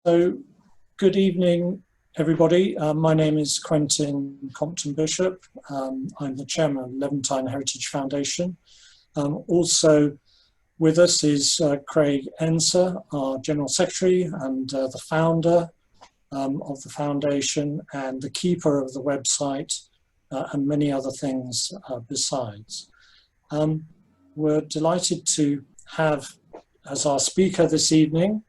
So, good evening, everybody. My name is Quentin Compton Bishop. I'm the chairman of Levantine Heritage Foundation. Also with us is Craig Enser, our general secretary and the founder of the foundation and the keeper of the website and many other things besides. We're delighted to have as our speaker this evening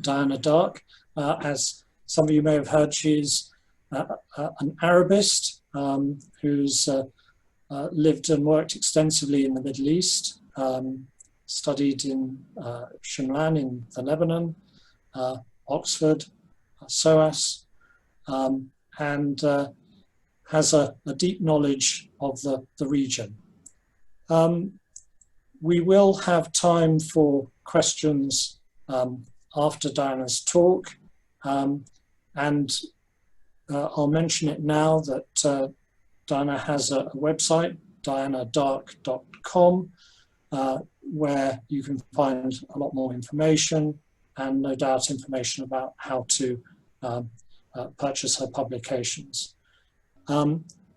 Diana Darke. As some of you may have heard, she's an Arabist who's lived and worked extensively in the Middle East, studied in Shimlan in the Lebanon, Oxford, SOAS, and has a deep knowledge of the region. We will have time for questions after Diana's talk, and I'll mention it now that Diana has a website, dianadarke.com, where you can find a lot more information and no doubt information about how to purchase her publications.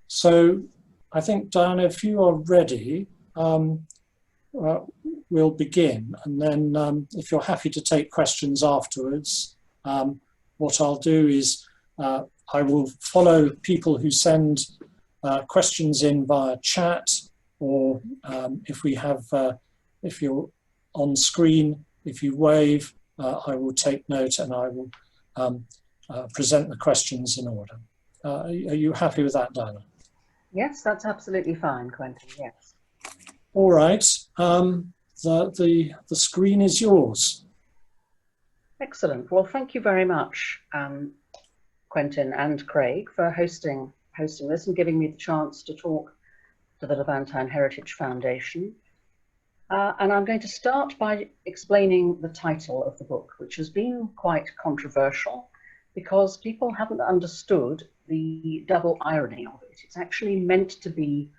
So I think, Diana, if you are ready, we'll begin, and then if you're happy to take questions afterwards, what I'll do is I will follow people who send questions in via chat, or if we have, if you're on screen, if you wave, I will take note and I will present the questions in order. Are you happy with that, Diana? Yes, that's absolutely fine, Quentin, yes. All right. The screen is yours. Excellent. Well, thank you very much, Quentin and Craig, for hosting this and giving me the chance to talk to the Levantine Heritage Foundation. And I'm going to start by explaining the title of the book, which has been quite controversial because people haven't understood the double irony of it. It's actually meant to be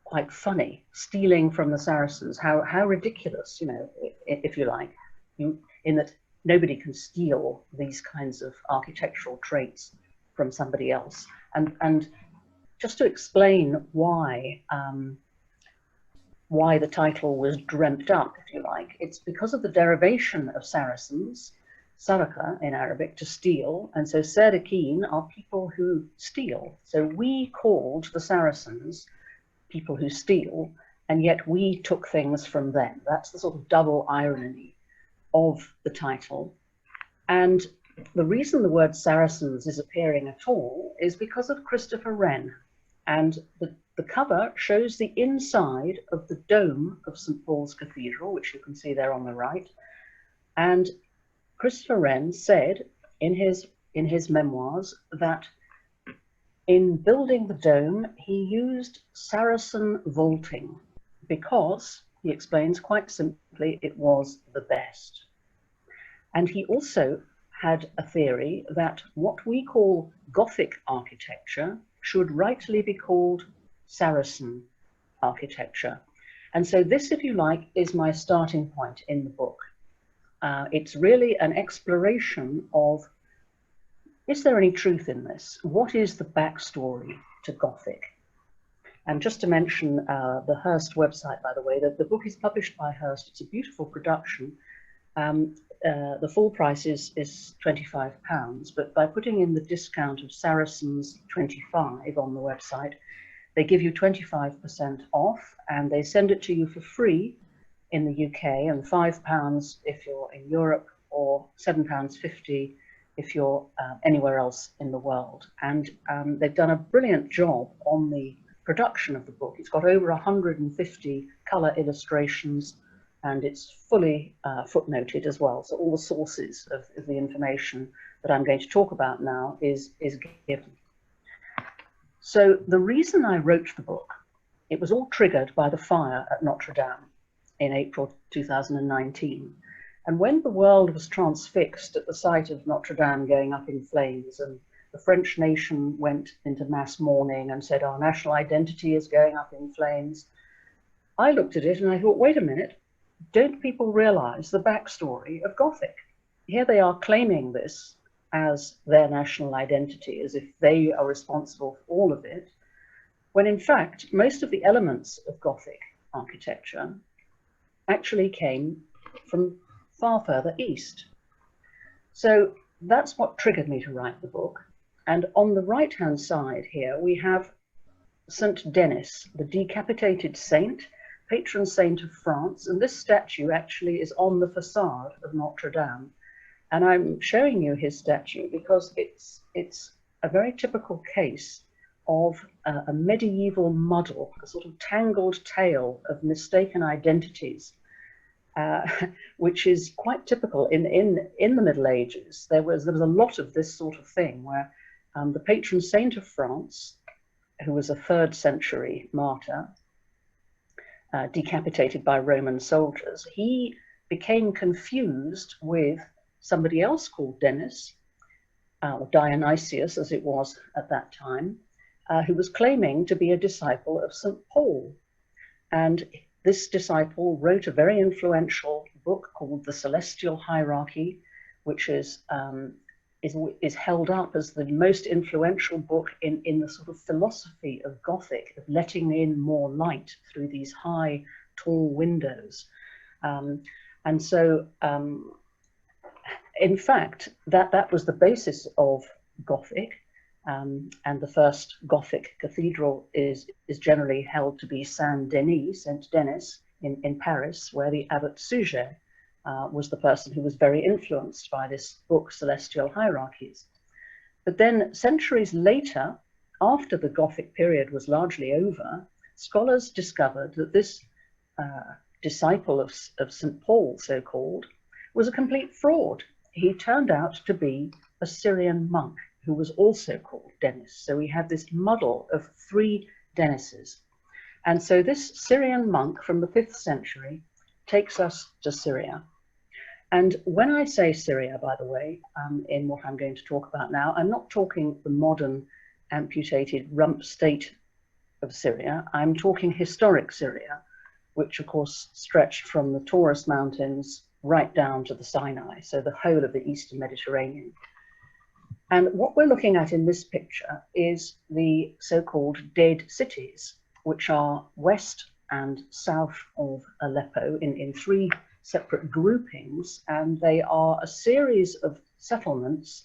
quite funny, stealing from the Saracens. How ridiculous, you know, if you like, in that nobody can steal these kinds of architectural traits from somebody else. And just to explain why the title was dreamt up, if you like, it's because of the derivation of Saracens, saraka in Arabic, to steal, and so Sarakin are people who steal. So we called the Saracens people who steal, and yet we took things from them. That's the sort of double irony of the title. And the reason the word Saracens is appearing at all is because of Christopher Wren. And the cover shows the inside of the dome of St. Paul's Cathedral, which you can see there on the right. And Christopher Wren said in his memoirs that in building the dome, he used Saracen vaulting because, he explains quite simply, it was the best. And he also had a theory that what we call Gothic architecture should rightly be called Saracen architecture. And so this, if you like, is my starting point in the book. It's really an exploration of, is there any truth in this? What is the backstory to Gothic? And just to mention the Hearst website, by the way, the book is published by Hearst. It's a beautiful production. The full price is £25, but by putting in the discount of Saracens 25 on the website, they give you 25% off, and they send it to you for free in the UK, and £5 if you're in Europe, or £7.50 if you're anywhere else in the world. And they've done a brilliant job on the production of the book. It's got over 150 colour illustrations, and it's fully footnoted as well. So all the sources of the information that I'm going to talk about now is given. So the reason I wrote the book, it was all triggered by the fire at Notre Dame in April 2019. And when the world was transfixed at the sight of Notre Dame going up in flames, and the French nation went into mass mourning and said, our national identity is going up in flames, I looked at it and I thought, wait a minute, don't people realize the backstory of Gothic? here they are claiming this as their national identity, as if they are responsible for all of it, when in fact most of the elements of Gothic architecture actually came from far further east. So that's what triggered me to write the book. And on the right-hand side here, we have St. Denis, the decapitated saint, patron saint of France. And this statue actually is on the facade of Notre Dame. And I'm showing you his statue because it's a very typical case of a medieval muddle, a sort of tangled tale of mistaken identities, which is quite typical in the Middle Ages. There was a lot of this sort of thing where the patron saint of France, who was a 3rd century martyr, decapitated by Roman soldiers, he became confused with somebody else called Denis, or Dionysius as it was at that time, who was claiming to be a disciple of St. Paul. And this disciple wrote a very influential book called The Celestial Hierarchy, which is held up as the most influential book in the sort of philosophy of Gothic, of letting in more light through these high, tall windows. And so, in fact, that was the basis of Gothic. And the first Gothic cathedral is generally held to be Saint Denis in Paris, where the Abbot Suger was the person who was very influenced by this book, Celestial Hierarchies. But then centuries later, after the Gothic period was largely over, scholars discovered that this disciple of St. Paul, so-called, was a complete fraud. He turned out to be a Syrian monk who was also called Denis. So we have this muddle of 3 Denises. And so this Syrian monk from the 5th century takes us to Syria. And when I say Syria, by the way, in what I'm going to talk about now, I'm not talking the modern amputated rump state of Syria. I'm talking historic Syria, which of course stretched from the Taurus Mountains right down to the Sinai, so the whole of the Eastern Mediterranean. And what we're looking at in this picture is the so-called dead cities, which are west and south of Aleppo in 3 separate groupings, and they are a series of settlements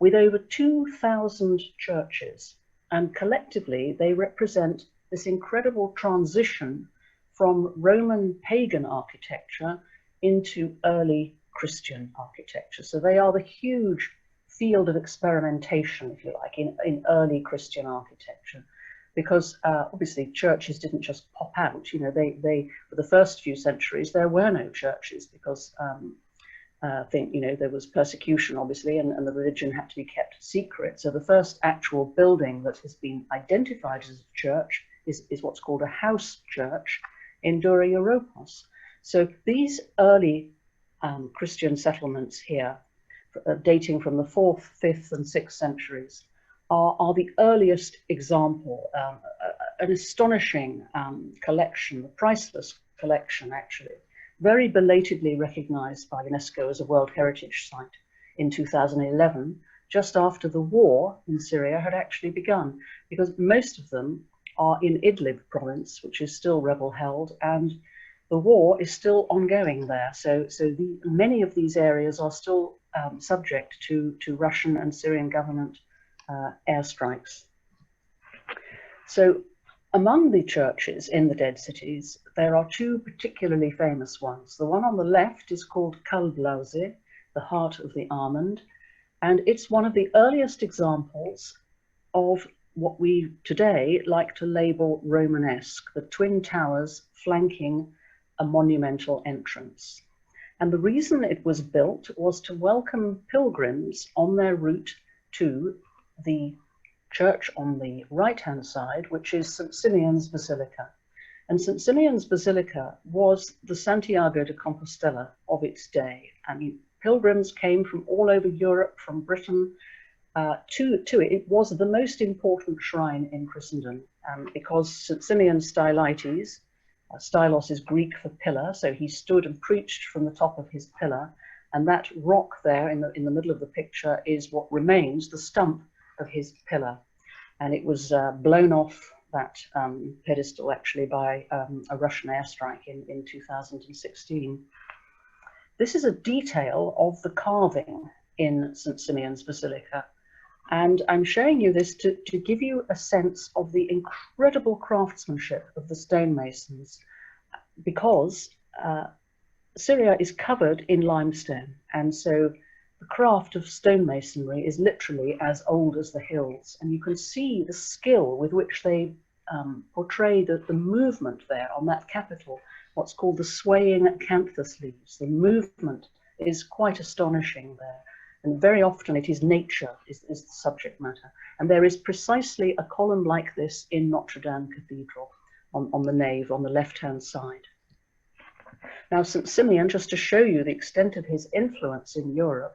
with over 2,000 churches, and collectively they represent this incredible transition from Roman pagan architecture into early Christian architecture. So they are the huge field of experimentation, if you like, in early Christian architecture, because obviously churches didn't just pop out. You know, they for the first few centuries there were no churches because there was persecution, obviously, and the religion had to be kept secret. So the first actual building that has been identified as a church is what's called a house church in Dura Europos. So these early Christian settlements here, dating from the 4th, 5th and 6th centuries, are the earliest example, an astonishing collection, a priceless collection actually, very belatedly recognized by UNESCO as a World Heritage Site in 2011, just after the war in Syria had actually begun, because most of them are in Idlib province, which is still rebel held, and the war is still ongoing there. So many of these areas are still subject to Russian and Syrian government airstrikes. So among the churches in the dead cities, there are 2 particularly famous ones. The one on the left is called Kalblause, the Heart of the Almond, and it's one of the earliest examples of what we today like to label Romanesque, the twin towers flanking a monumental entrance. And the reason it was built was to welcome pilgrims on their route to the church on the right-hand side, which is St. Simeon's Basilica. And St. Simeon's Basilica was the Santiago de Compostela of its day. I mean, pilgrims came from all over Europe, from Britain, to it. It was the most important shrine in Christendom because St. Simeon Stylites, stylos is Greek for pillar, so he stood and preached from the top of his pillar, And that rock there in the middle of the picture is what remains the stump of his pillar. And it was blown off that pedestal actually by a Russian airstrike in 2016. This is a detail of the carving in St. Simeon's Basilica. And I'm showing you this to give you a sense of the incredible craftsmanship of the stonemasons, because Syria is covered in limestone. And so the craft of stonemasonry is literally as old as the hills. And you can see the skill with which they portray the movement there on that capital, what's called the swaying canthus leaves. The movement is quite astonishing there. And very often it is nature is the subject matter. And there is precisely a column like this in Notre Dame Cathedral on the nave on the left-hand side. Now, St. Simeon, just to show you the extent of his influence in Europe,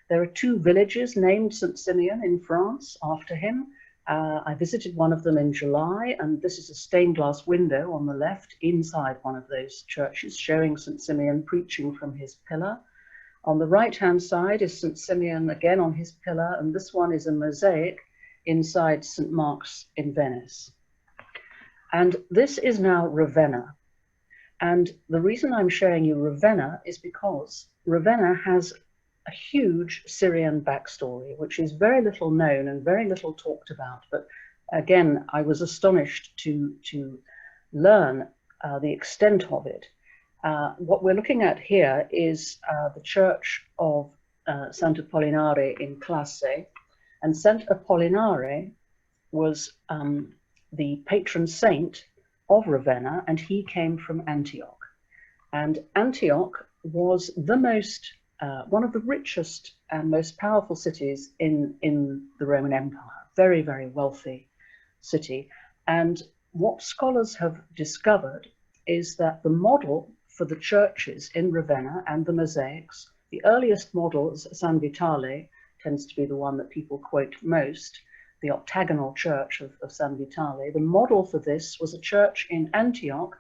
there are 2 villages named St. Simeon in France after him. I visited one of them in July, and this is a stained glass window on the left inside one of those churches showing St. Simeon preaching from his pillar. On the right-hand side is St. Simeon again on his pillar, and this one is a mosaic inside St. Mark's in Venice. And this is now Ravenna. And the reason I'm showing you Ravenna is because Ravenna has a huge Syrian backstory, which is very little known and very little talked about. But again, I was astonished to learn the extent of it. What we're looking at here is the church of Sant Apollinare in Classe. And Sant Apollinare was the patron saint of Ravenna, and he came from Antioch. And Antioch was the most, one of the richest and most powerful cities in the Roman Empire. Very, very wealthy city. And what scholars have discovered is that the model for the churches in Ravenna and the mosaics, the earliest model, San Vitale, tends to be the one that people quote most, the octagonal church of San Vitale. The model for this was a church in Antioch,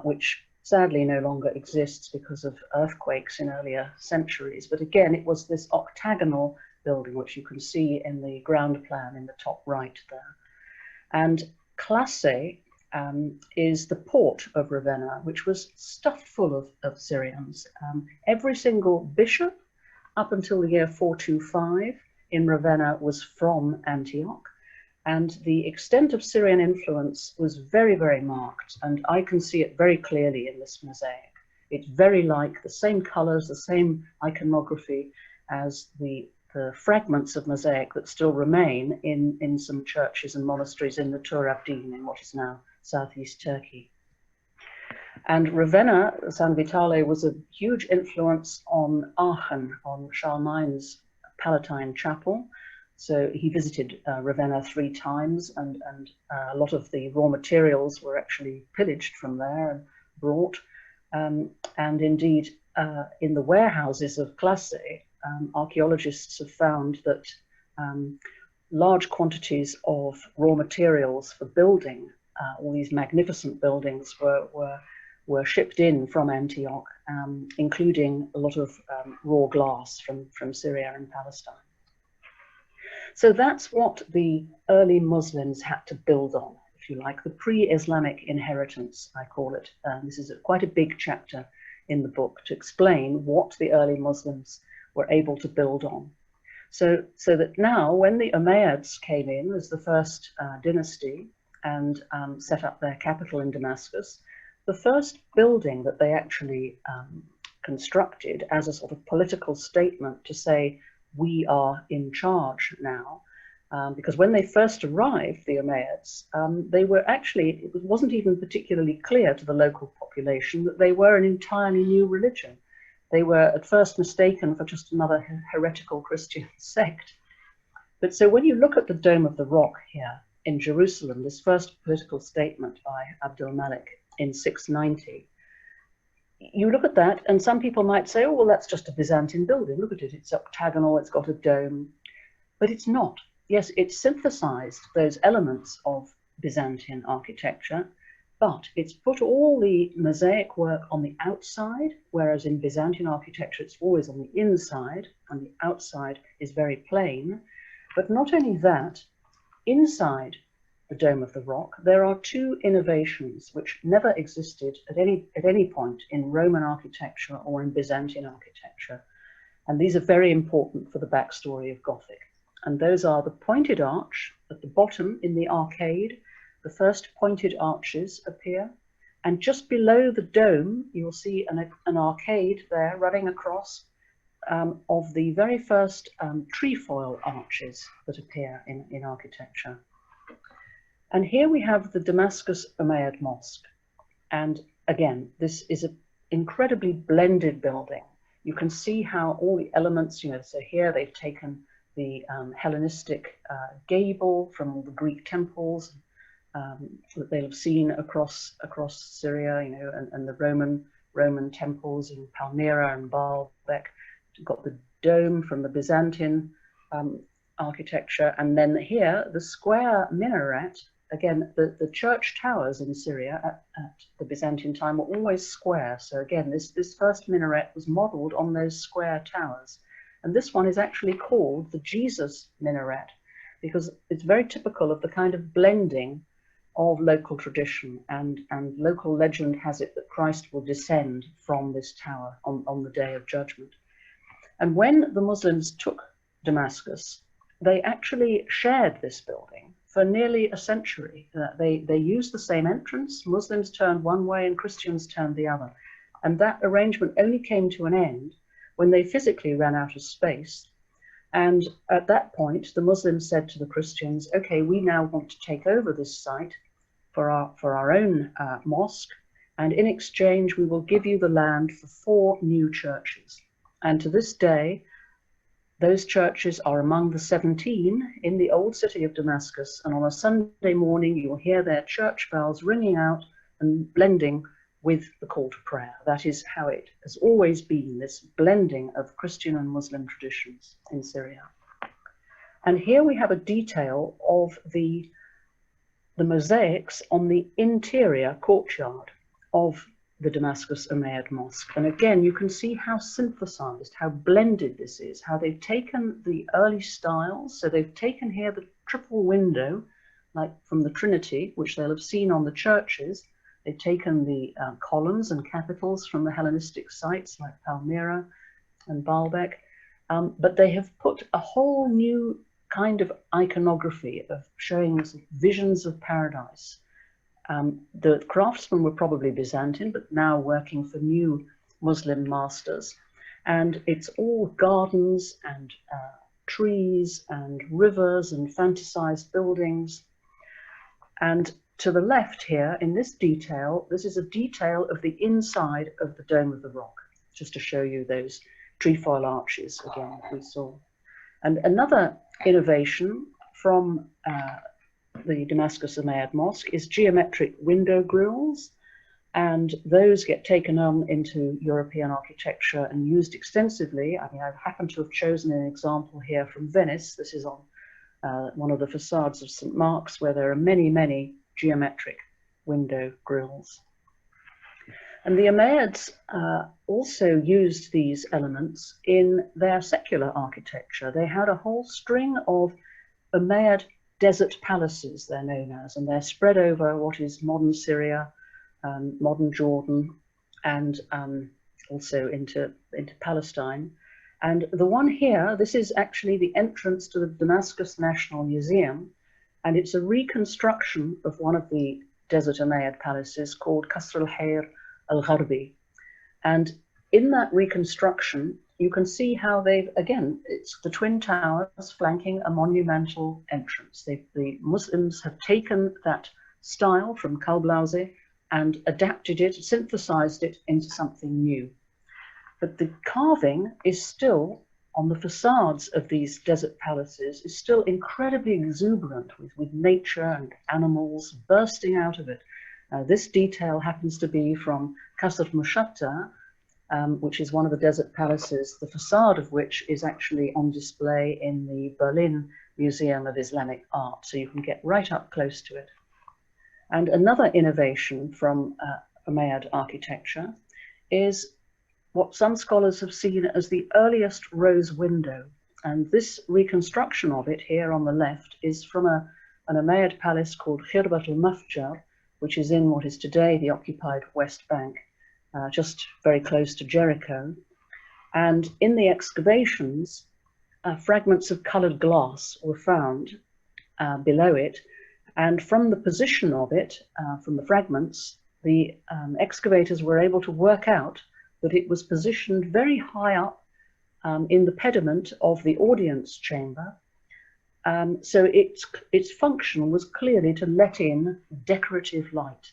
which sadly no longer exists because of earthquakes in earlier centuries. But again, it was this octagonal building, which you can see in the ground plan in the top right there. And Classe is the port of Ravenna, which was stuffed full of Syrians. Every single bishop up until the year 425 in Ravenna was from Antioch, and the extent of Syrian influence was very, very marked, and I can see it very clearly in this mosaic. It's very like the same colors, the same iconography as the fragments of mosaic that still remain in some churches and monasteries in the Tur Abdin, in what is now southeast Turkey. And Ravenna, San Vitale, was a huge influence on Aachen, on Charlemagne's Palatine Chapel. So he visited Ravenna 3 times, and a lot of the raw materials were actually pillaged from there and brought. And indeed, in the warehouses of Classe, archaeologists have found that large quantities of raw materials for building all these magnificent buildings were shipped in from Antioch, including a lot of raw glass from Syria and Palestine. So that's what the early Muslims had to build on, if you like, the pre-Islamic inheritance, I call it. This is quite a big chapter in the book to explain what the early Muslims were able to build on. So that now, when the Umayyads came in as the first dynasty and set up their capital in Damascus, the first building that they actually constructed as a sort of political statement to say, we are in charge now, because when they first arrived, the Umayyads, they were actually, it wasn't even particularly clear to the local population that they were an entirely new religion. They were at first mistaken for just another heretical Christian sect. But so when you look at the Dome of the Rock here in Jerusalem, this first political statement by Abdul Malik in 690, you look at that and some people might say, oh, well, that's just a Byzantine building. Look at it, it's octagonal, it's got a dome. But it's not. Yes, it synthesized those elements of Byzantine architecture, but it's put all the mosaic work on the outside, whereas in Byzantine architecture it's always on the inside, and the outside is very plain. But not only that, inside the Dome of the Rock, there are two innovations which never existed at any point in Roman architecture or in Byzantine architecture. And these are very important for the backstory of Gothic. And those are the pointed arch at the bottom in the arcade. The first pointed arches appear. And just below the dome, you'll see an arcade there running across of the very first trefoil arches that appear in architecture. And here we have the Damascus Umayyad Mosque. And again, this is an incredibly blended building. You can see how all the elements, so here they've taken the Hellenistic gable from the Greek temples that they'll have seen across Syria, and the Roman temples in Palmyra and Baalbek. You've got the dome from the Byzantine architecture, and then here the square minaret. Again, the church towers in Syria at the Byzantine time were always square. So again, this first minaret was modeled on those square towers. And this one is actually called the Jesus Minaret because it's very typical of the kind of blending of local tradition, and local legend has it that Christ will descend from this tower on the day of judgment. And when the Muslims took Damascus, they actually shared this building for nearly a century. They used the same entrance. Muslims turned one way and Christians turned the other. And that arrangement only came to an end when they physically ran out of space. And at that point, the Muslims said to the Christians, okay, we now want to take over this site for our own mosque. And in exchange, we will give you the land for 4 new churches. And to this day, those churches are among the 17 in the old city of Damascus, and on a Sunday morning you'll hear their church bells ringing out and blending with the call to prayer. That is how it has always been, this blending of Christian and Muslim traditions in Syria. And here we have a detail of the mosaics on the interior courtyard of the Damascus Umayyad Mosque. And again, you can see how synthesized, how blended this is, how they've taken the early styles. So they've taken here the triple window, like from the Trinity, which they'll have seen on the churches. They've taken the columns and capitals from the Hellenistic sites like Palmyra and Baalbek, but they have put a whole new kind of iconography of showing us visions of paradise. The craftsmen were probably Byzantine, but now working for new Muslim masters. And it's all gardens and trees and rivers and fantasized buildings. And to the left here, in this detail, this is a detail of the inside of the Dome of the Rock, just to show you those trefoil arches again we saw. And another innovation from the Damascus Umayyad Mosque is geometric window grills, and those get taken on into European architecture and used extensively. I mean, I happen to have chosen an example here from Venice. This is on one of the facades of St. Mark's, where there are many, many geometric window grills. And the Umayyads also used these elements in their secular architecture. They had a whole string of Umayyad desert palaces, they're known as, and they're spread over what is modern Syria, modern Jordan, and also into Palestine. And the one here, this is actually the entrance to the Damascus National Museum, and it's a reconstruction of one of the desert Umayyad palaces called Qasr al-Hayr al-Gharbi. And in that reconstruction, you can see how they've, again, it's the twin towers flanking a monumental entrance. The Muslims have taken that style from Kalblauze and adapted it, synthesized it into something new. But the carving is still, on the facades of these desert palaces, is still incredibly exuberant with nature and animals bursting out of it. This detail happens to be from Qasr Mushatta, which is one of the desert palaces, the facade of which is actually on display in the Berlin Museum of Islamic Art. So you can get right up close to it. And another innovation from Umayyad architecture is what some scholars have seen as the earliest rose window. And this reconstruction of it here on the left is from an Umayyad palace called Khirbat al-Mafjar, which is in what is today the occupied West Bank, just very close to Jericho. And in the excavations, fragments of colored glass were found below it. And from the position of it, from the fragments, the excavators were able to work out that it was positioned very high up in the pediment of the audience chamber. So its function was clearly to let in decorative light.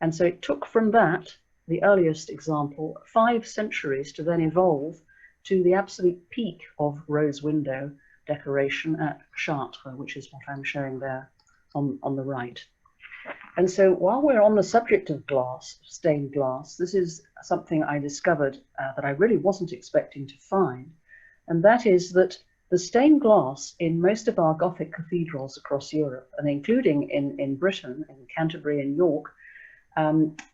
And so it took from that, the earliest example, 5 centuries to then evolve to the absolute peak of rose window decoration at Chartres, which is what I'm showing there on the right. And so while we're on the subject of glass, stained glass, this is something I discovered that I really wasn't expecting to find. And that is that the stained glass in most of our Gothic cathedrals across Europe, and including in Britain, in Canterbury and York,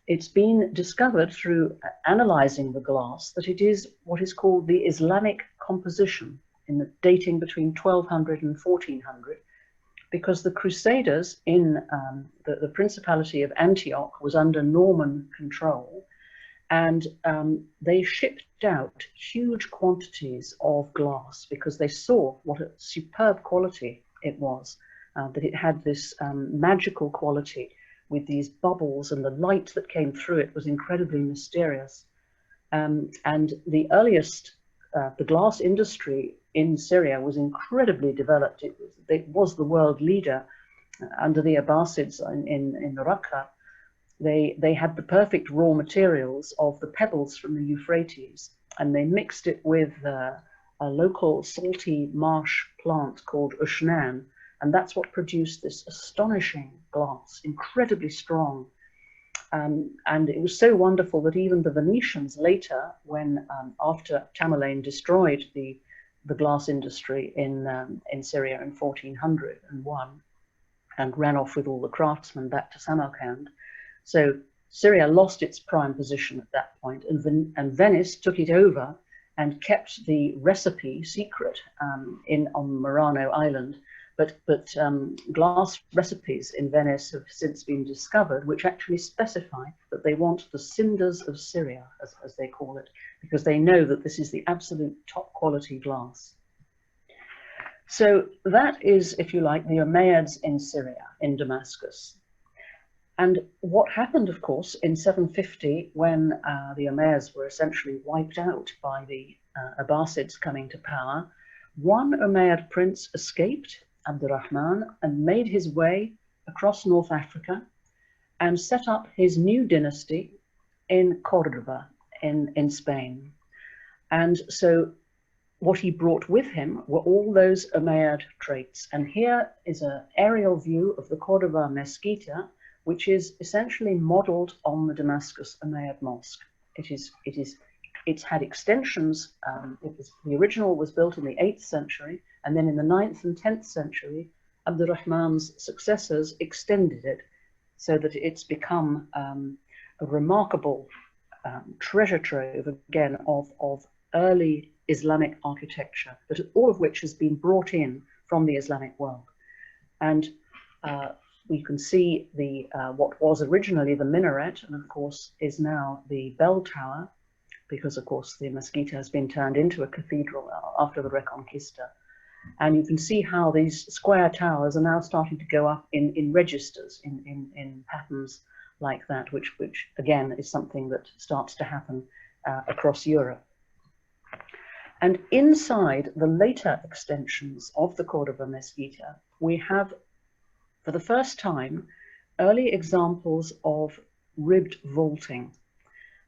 it's been discovered through analyzing the glass that it is what is called the Islamic composition, dating between 1200 and 1400, because the Crusaders in the Principality of Antioch was under Norman control, and they shipped out huge quantities of glass because they saw what a superb quality it was, that it had this magical quality with these bubbles, and the light that came through it was incredibly mysterious. And the earliest, the glass industry in Syria was incredibly developed. It was the world leader under the Abbasids in Raqqa. They had the perfect raw materials of the pebbles from the Euphrates, and they mixed it with a local salty marsh plant called ushnan, and that's what produced this astonishing glass, incredibly strong. And it was so wonderful that even the Venetians later, when after Tamerlane destroyed the glass industry in Syria in 1401 and ran off with all the craftsmen back to Samarkand. So Syria lost its prime position at that point, and Venice took it over and kept the recipe secret on Murano Island. But glass recipes in Venice have since been discovered, which actually specify that they want the cinders of Syria, as they call it, because they know that this is the absolute top quality glass. So that is, if you like, the Umayyads in Syria, in Damascus. And what happened, of course, in 750, when the Umayyads were essentially wiped out by the Abbasids coming to power, one Umayyad prince escaped, Abdurrahman, and made his way across North Africa and set up his new dynasty in Cordoba in Spain. And so what he brought with him were all those Umayyad traits. And here is an aerial view of the Cordoba Mesquita, which is essentially modeled on the Damascus Umayyad Mosque. It's had extensions. The original was built in the 8th century, and then in the 9th and 10th century, Abdurrahman's successors extended it so that it's become a remarkable treasure trove, again, of early Islamic architecture, but all of which has been brought in from the Islamic world. And we can see what was originally the minaret, and of course is now the bell tower, because of course the Mesquita has been turned into a cathedral after the Reconquista. And you can see how these square towers are now starting to go up in registers, in patterns like that, which again is something that starts to happen across Europe. And inside the later extensions of the Cordoba Mesquita, we have, for the first time, early examples of ribbed vaulting.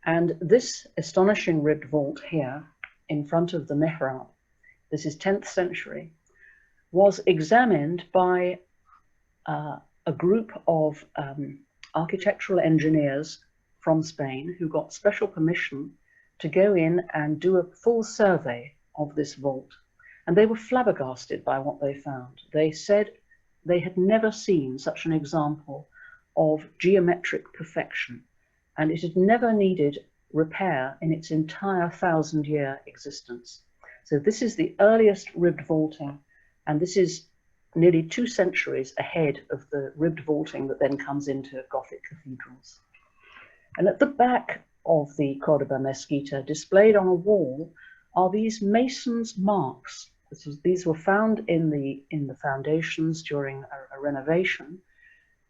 And this astonishing ribbed vault here in front of the mihrab, this is 10th century, was examined by a group of architectural engineers from Spain who got special permission to go in and do a full survey of this vault. And they were flabbergasted by what they found. They said they had never seen such an example of geometric perfection, and it had never needed repair in its entire 1,000-year existence. So this is the earliest ribbed vaulting, and this is nearly 2 centuries ahead of the ribbed vaulting that then comes into Gothic cathedrals. And at the back of the Cordoba Mesquita, displayed on a wall, are these masons' marks. These were found in the foundations during a renovation.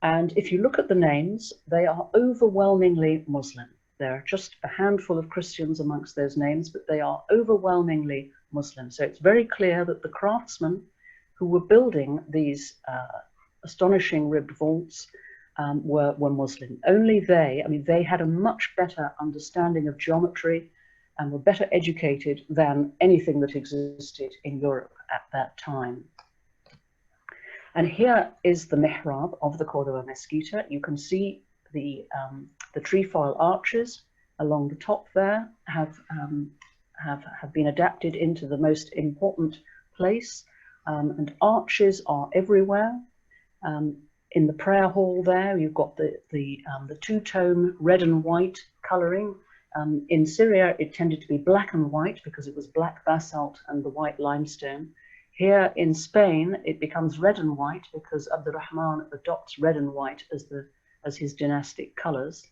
And if you look at the names, they are overwhelmingly Muslim. There are just a handful of Christians amongst those names, but they are overwhelmingly Muslim. So it's very clear that the craftsmen who were building these astonishing ribbed vaults were Muslim. Only they, I mean, they had a much better understanding of geometry and were better educated than anything that existed in Europe at that time. And here is the mihrab of the Cordoba Mesquita. You can see the trefoil arches along the top there have been adapted into the most important place, and arches are everywhere. In the prayer hall there, you've got the two-tone red and white colouring. In Syria, it tended to be black and white because it was black basalt and the white limestone. Here in Spain, it becomes red and white because Abdurrahman adopts red and white as his dynastic colours.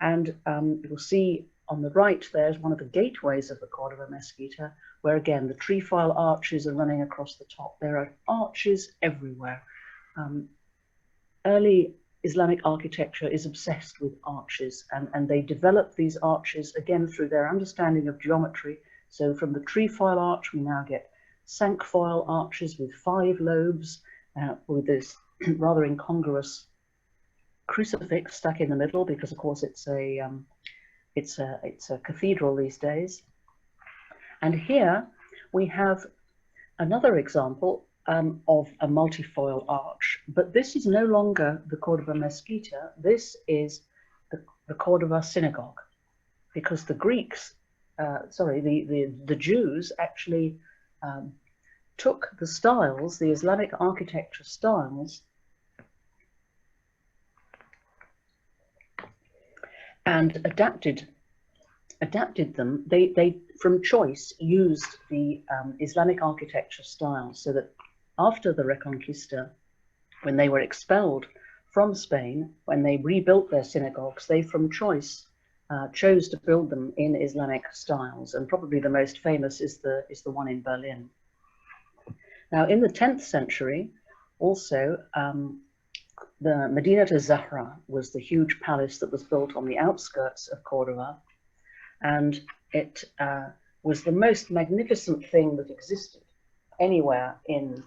And you'll see on the right there's one of the gateways of the Cordoba Mesquita, where again the trefoil arches are running across the top. There are arches everywhere. Early Islamic architecture is obsessed with arches, and they develop these arches again through their understanding of geometry. So from the trefoil arch, we now get cinquefoil arches with 5 lobes, with this rather incongruous crucifix stuck in the middle, because of course it's a cathedral these days. And here we have another example of a multifoil arch, but this is no longer the Cordoba Mesquita. This is the Cordoba synagogue, because the Greeks, the Jews actually took the styles, the Islamic architecture styles, and adapted them. They from choice used the Islamic architecture styles, so that after the Reconquista, when they were expelled from Spain, when they rebuilt their synagogues, they from choice chose to build them in Islamic styles, and probably the most famous is the one in Berlin. Now, in the 10th century, also, the Medinat al-Zahra was the huge palace that was built on the outskirts of Cordoba, and it was the most magnificent thing that existed anywhere in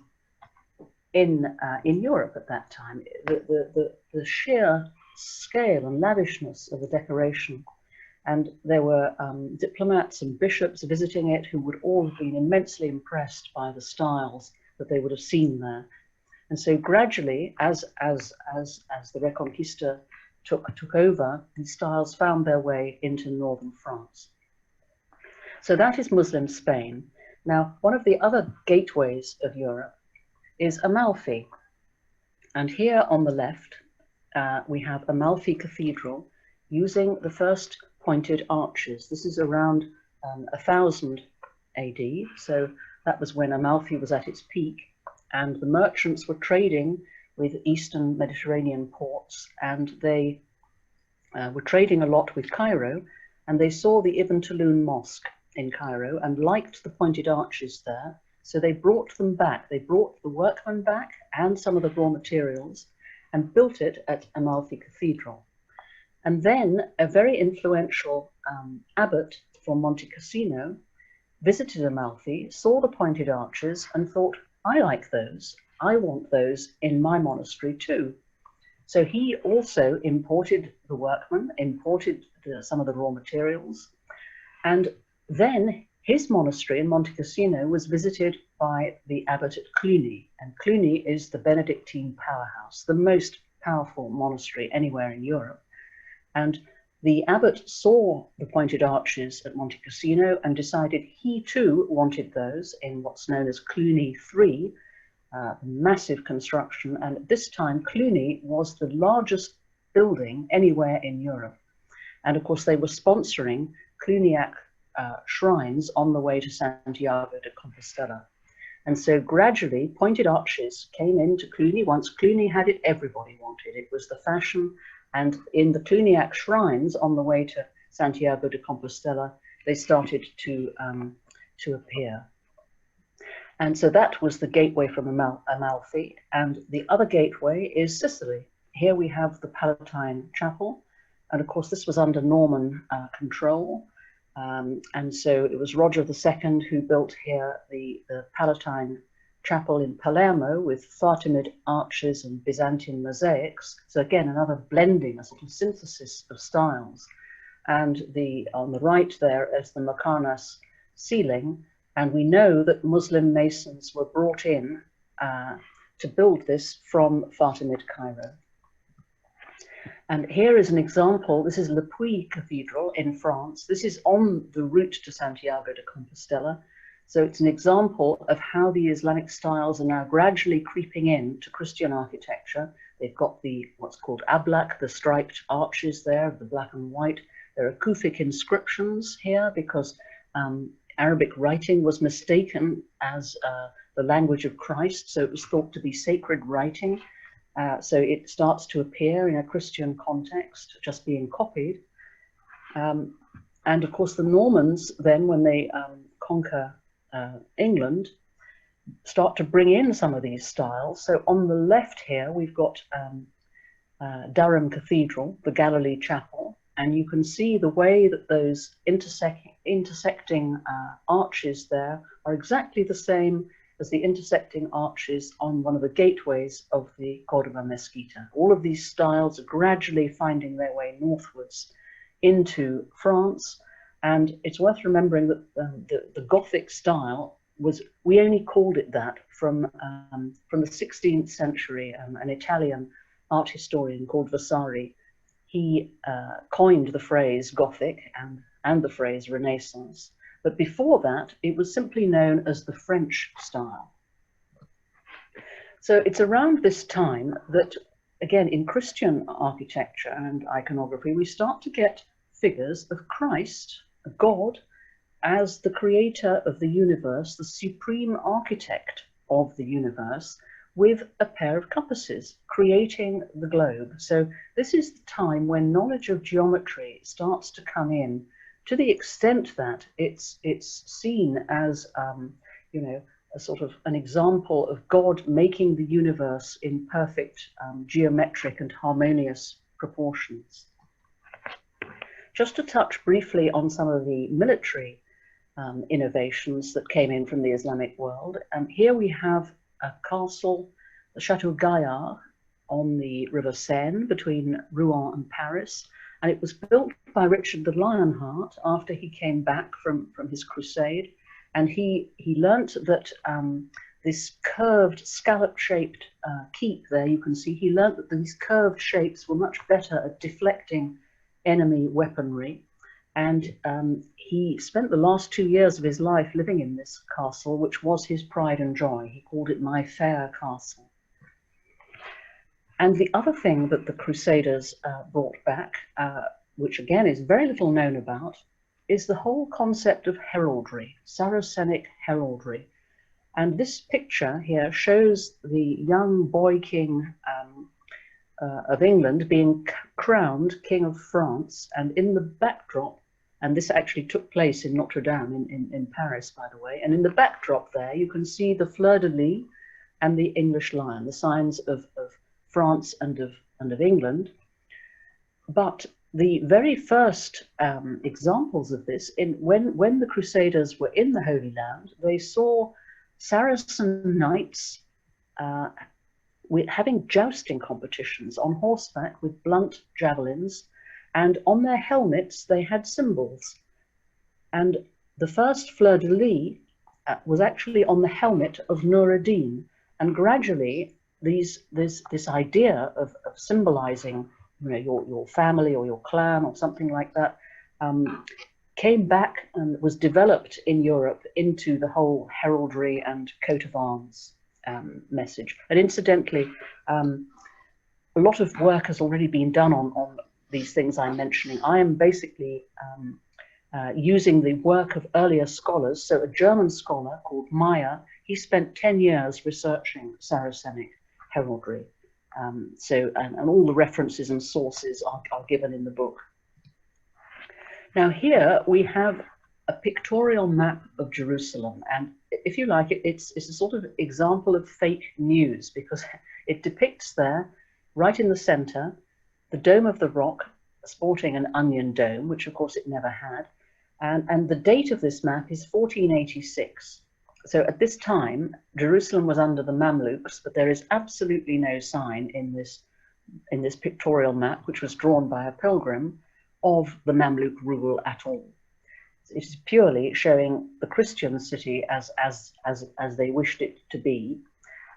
Europe at that time. The sheer scale and lavishness of the decoration, and there were diplomats and bishops visiting it who would all have been immensely impressed by the styles that they would have seen there. And so gradually, as the Reconquista took over, these styles found their way into northern France. So that is Muslim Spain. Now, one of the other gateways of Europe is Amalfi. And here on the left, we have Amalfi Cathedral using the first pointed arches. This is around 1000 AD. So that was when Amalfi was at its peak, and the merchants were trading with Eastern Mediterranean ports, and they were trading a lot with Cairo, and they saw the Ibn Tulun Mosque in Cairo and liked the pointed arches there. So they brought them back. They brought the workmen back and some of the raw materials and built it at Amalfi Cathedral. And then a very influential abbot from Monte Cassino visited Amalfi, saw the pointed arches and thought, I like those. I want those in my monastery too. So he also imported the workmen, imported some of the raw materials, and then his monastery in Monte Cassino was visited by the abbot at Cluny, and Cluny is the Benedictine powerhouse, the most powerful monastery anywhere in Europe. And the abbot saw the pointed arches at Monte Cassino and decided he too wanted those in what's known as Cluny III, massive construction. And at this time, Cluny was the largest building anywhere in Europe. And of course, they were sponsoring Cluniac shrines on the way to Santiago de Compostela. And so gradually, pointed arches came into Cluny. Once Cluny had it, everybody wanted it. It was the fashion. And in the Cluniac shrines on the way to Santiago de Compostela, they started to appear. And so that was the gateway from Amalfi. And the other gateway is Sicily. Here we have the Palatine Chapel. And of course, this was under Norman control. And so it was Roger II who built here the Palatine Chapel in Palermo with Fatimid arches and Byzantine mosaics. So again, another blending, a sort of synthesis of styles. And on the right there is the Makarnas ceiling. And we know that Muslim masons were brought in to build this from Fatimid Cairo. And here is an example. This is Le Puy Cathedral in France. This is on the route to Santiago de Compostela. So it's an example of how the Islamic styles are now gradually creeping in to Christian architecture. They've got what's called ablak, the striped arches there, the black and white. There are Kufic inscriptions here because Arabic writing was mistaken as the language of Christ, so it was thought to be sacred writing. So it starts to appear in a Christian context, just being copied. And of course, the Normans then, when they conquer England, start to bring in some of these styles. So on the left here, we've got Durham Cathedral, the Galilee Chapel, and you can see the way that those intersecting arches there are exactly the same as the intersecting arches on one of the gateways of the Cordoba Mesquita. All of these styles are gradually finding their way northwards into France. And it's worth remembering that the Gothic style we only called it that from the 16th century. An Italian art historian called Vasari, he coined the phrase Gothic and the phrase Renaissance. But before that, it was simply known as the French style. So it's around this time that, again, in Christian architecture and iconography, we start to get figures of Christ, God, as the creator of the universe, the supreme architect of the universe, with a pair of compasses, creating the globe. So this is the time when knowledge of geometry starts to come in, to the extent that it's seen as a sort of an example of God making the universe in perfect geometric and harmonious proportions. Just to touch briefly on some of the military innovations that came in from the Islamic world, here we have a castle, the Chateau Gaillard, on the River Seine between Rouen and Paris. And it was built by Richard the Lionheart after he came back from his crusade. And he learnt that this curved, scallop-shaped keep there, you can see, he learnt that these curved shapes were much better at deflecting enemy weaponry. And he spent the last 2 years of his life living in this castle, which was his pride and joy. He called it my fair castle. And the other thing that the Crusaders brought back, which again is very little known about, is the whole concept of heraldry, Saracenic heraldry. And this picture here shows the young boy king of England being crowned King of France, and in the backdrop, and this actually took place in Notre Dame in Paris, by the way, and in the backdrop there you can see the fleur-de-lis and the English lion, the signs of France and of England. But the very first examples of this, when the Crusaders were in the Holy Land, they saw Saracen knights having jousting competitions on horseback with blunt javelins, and on their helmets they had symbols. And the first fleur-de-lis was actually on the helmet of Nur ad-Din, and gradually this idea of symbolizing, your family or your clan or something like that, came back and was developed in Europe into the whole heraldry and coat of arms message. And incidentally, a lot of work has already been done on these things I'm mentioning. I am basically using the work of earlier scholars. So a German scholar called Meyer, he spent 10 years researching Saracenic heraldry. And all the references and sources are given in the book. Now here we have a pictorial map of Jerusalem, and if you like, it's a sort of example of fake news, because it depicts there, right in the center, the Dome of the Rock, sporting an onion dome, which of course it never had, and the date of this map is 1486. So at this time, Jerusalem was under the Mamluks, but there is absolutely no sign in this pictorial map, which was drawn by a pilgrim, of the Mamluk rule at all. It is purely showing the Christian city as they wished it to be.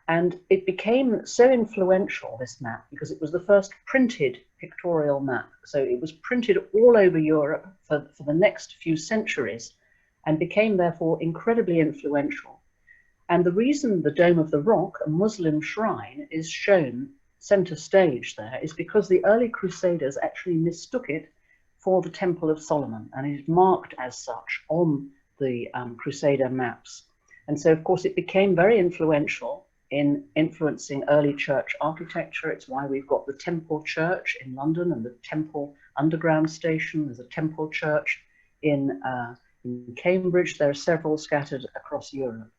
And it became so influential, this map, because it was the first printed pictorial map. So it was printed all over Europe for the next few centuries, and became therefore incredibly influential. And the reason the Dome of the Rock, a Muslim shrine, is shown center stage there is because the early Crusaders actually mistook it for the Temple of Solomon, and it is marked as such on the Crusader maps. And so, of course, it became very influential in influencing early church architecture. It's why we've got the Temple Church in London and the Temple Underground Station. There's a Temple Church in Cambridge. There are several scattered across Europe.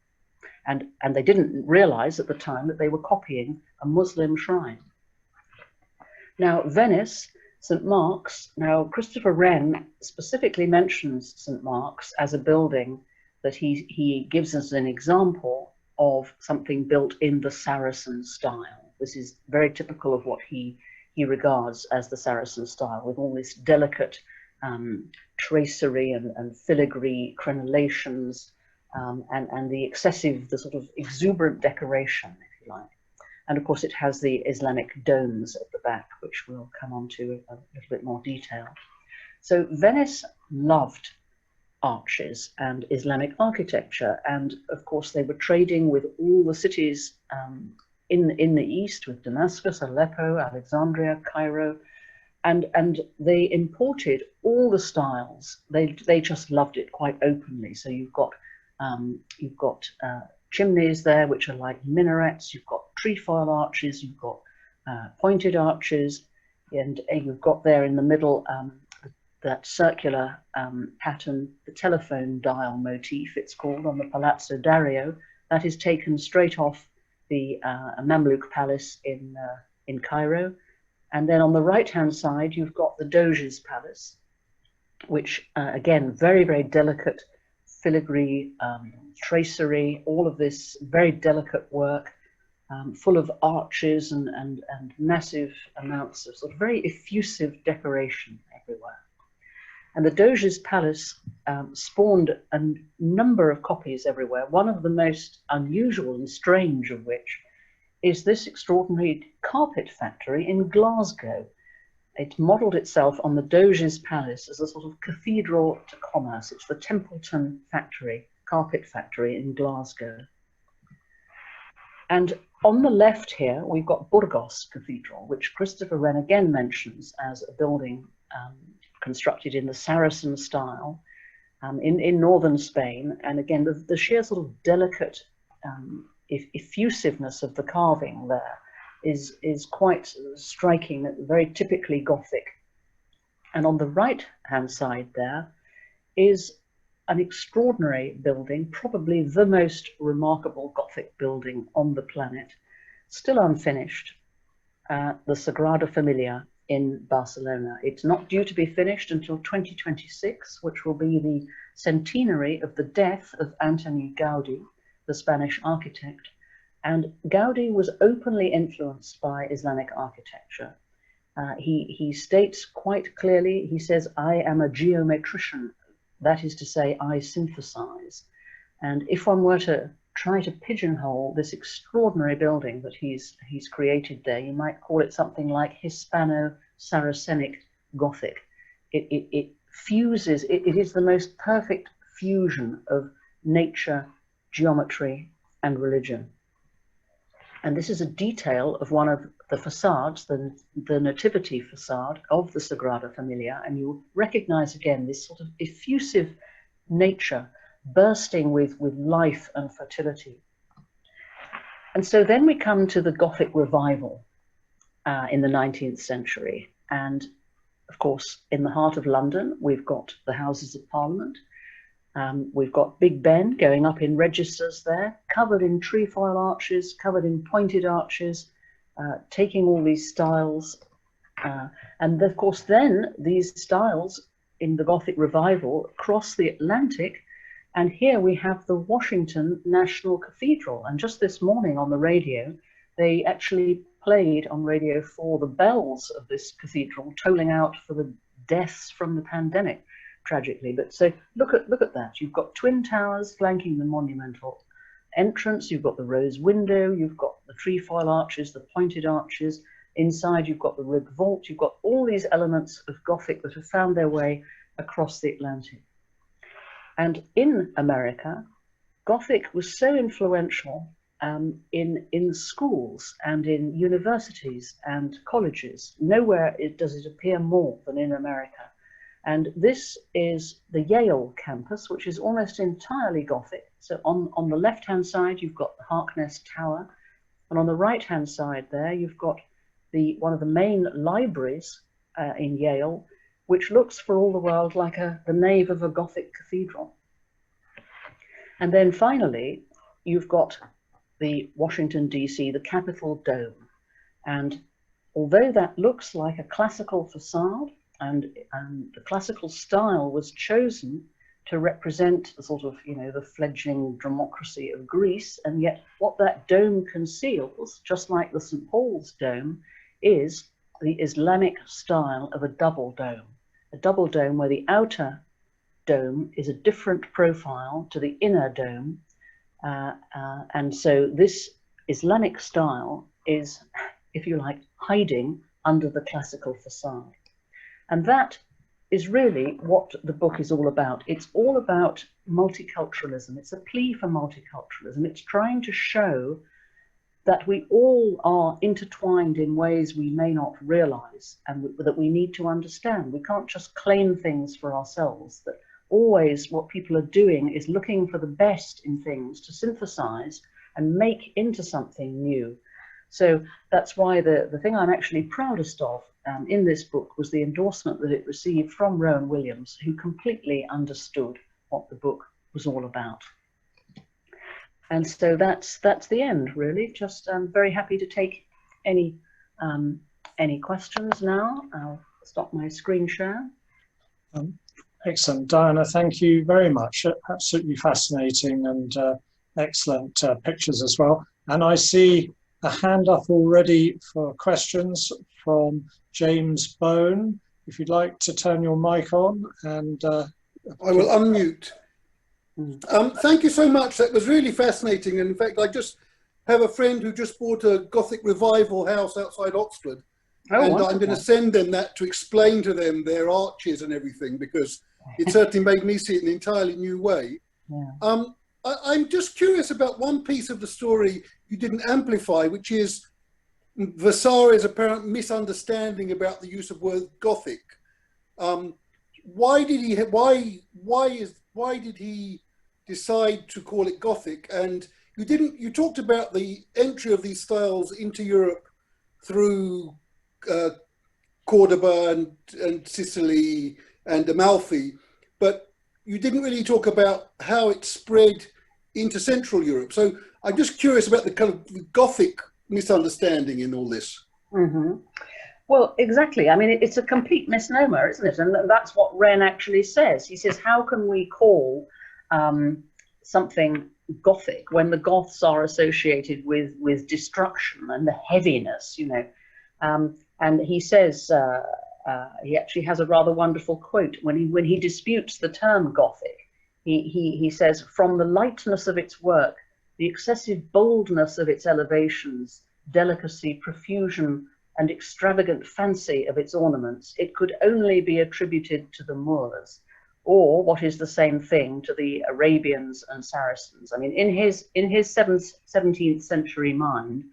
And they didn't realize at the time that they were copying a Muslim shrine. Now, Venice, St. Mark's, now Christopher Wren specifically mentions St. Mark's as a building that he gives us an example of something built in the Saracen style. This is very typical of what he regards as the Saracen style, with all this delicate tracery and filigree crenellations, and the sort of exuberant decoration, if you like. And of course it has the Islamic domes at the back, which we'll come on to a little bit more detail. So Venice loved arches and Islamic architecture, and of course they were trading with all the cities in the east, with Damascus, Aleppo, Alexandria, Cairo, and they imported all the styles. They just loved it quite openly. So you've got chimneys there, which are like minarets. You've got trefoil arches. You've got pointed arches, and you've got there in the middle that circular pattern, the telephone dial motif, it's called, on the Palazzo Dario. That is taken straight off the Mamluk palace in Cairo. And then on the right-hand side, you've got the Doge's palace, which again, very, very delicate filigree, tracery, all of this very delicate work, full of arches and massive amounts of sort of very effusive decoration everywhere. And the Doge's palace spawned a number of copies everywhere, one of the most unusual and strange of which is this extraordinary carpet factory in Glasgow. It modelled itself on the Doge's palace as a sort of cathedral to commerce. It's the Templeton factory, carpet factory in Glasgow. And on the left here, we've got Burgos Cathedral, which Christopher Wren again mentions as a building constructed in the Saracen style in northern Spain. And again, the sheer sort of delicate effusiveness of the carving there is quite striking, very typically Gothic. And on the right-hand side there is an extraordinary building, probably the most remarkable Gothic building on the planet, still unfinished, the Sagrada Familia in Barcelona. It's not due to be finished until 2026, which will be the centenary of the death of Antoni Gaudi, the Spanish architect. And Gaudi was openly influenced by Islamic architecture. He states quite clearly, he says, "I am a geometrician," that is to say, I synthesize. And if one were to try to pigeonhole this extraordinary building that he's created there, you might call it something like Hispano-Saracenic Gothic. It fuses, it is the most perfect fusion of nature, geometry, and religion. And this is a detail of one of the facades, the Nativity facade of the Sagrada Familia. And you recognize again this sort of effusive nature bursting with life and fertility. And so then we come to the Gothic Revival in the 19th century. And of course, in the heart of London, we've got the Houses of Parliament. We've got Big Ben going up in registers there, covered in trefoil arches, covered in pointed arches, taking all these styles. And of course, then these styles in the Gothic Revival cross the Atlantic. And here we have the Washington National Cathedral. And just this morning on the radio, they actually played on Radio 4 the bells of this cathedral, tolling out for the deaths from the pandemic, tragically. But so look at that. You've got twin towers flanking the monumental entrance. You've got the rose window. You've got the trefoil arches, the pointed arches. Inside, you've got the ribbed vault. You've got all these elements of Gothic that have found their way across the Atlantic. And in America, Gothic was so influential in schools and in universities and colleges. Nowhere does it appear more than in America. And this is the Yale campus, which is almost entirely Gothic. So on the left-hand side, you've got the Harkness Tower. And on the right-hand side there, you've got one of the main libraries in Yale, which looks for all the world like the nave of a Gothic cathedral. And then finally, you've got the Washington, D.C., the Capitol Dome. And although that looks like a classical facade, and the classical style was chosen to represent the sort of, the fledgling democracy of Greece, and yet what that dome conceals, just like the St. Paul's dome, is the Islamic style of a double dome where the outer dome is a different profile to the inner dome. And so this Islamic style is, if you like, hiding under the classical facade. And that is really what the book is all about. It's all about multiculturalism. It's a plea for multiculturalism. It's trying to show that we all are intertwined in ways we may not realize and that we need to understand. We can't just claim things for ourselves, that always what people are doing is looking for the best in things to synthesize and make into something new. So that's why the thing I'm actually proudest of in this book was the endorsement that it received from Rowan Williams, who completely understood what the book was all about. And so that's the end, really. Just very happy to take any questions now. I'll stop my screen share. Excellent, Diana. Thank you very much. Absolutely fascinating and excellent pictures as well. And I see a hand up already for questions from James Bone. If you'd like to turn your mic on, and I will unmute. Thank you so much. That was really fascinating. And in fact, I just have a friend who just bought a Gothic Revival house outside Oxford. Oh, and wonderful. I'm going to send them that to explain to them their arches and everything, because it certainly made me see it in an entirely new way. Yeah. I'm just curious about one piece of the story you didn't amplify, which is Vasari's apparent misunderstanding about the use of word Gothic. Why did he decide to call it Gothic? And you talked about the entry of these styles into Europe through Cordoba and Sicily and Amalfi, but you didn't really talk about how it spread into Central Europe. So I'm just curious about the kind of Gothic misunderstanding in all this. Mm-hmm. Well, exactly. I mean, it's a complete misnomer, isn't it? And that's what Wren actually says. He says, how can we call something Gothic when the Goths are associated with destruction and the heaviness, and he says, he actually has a rather wonderful quote when he disputes the term Gothic. He says, from the lightness of its work, the excessive boldness of its elevations, delicacy, profusion, and extravagant fancy of its ornaments, it could only be attributed to the Moors, or what is the same thing, to the Arabians and Saracens. I mean, in his 17th century mind,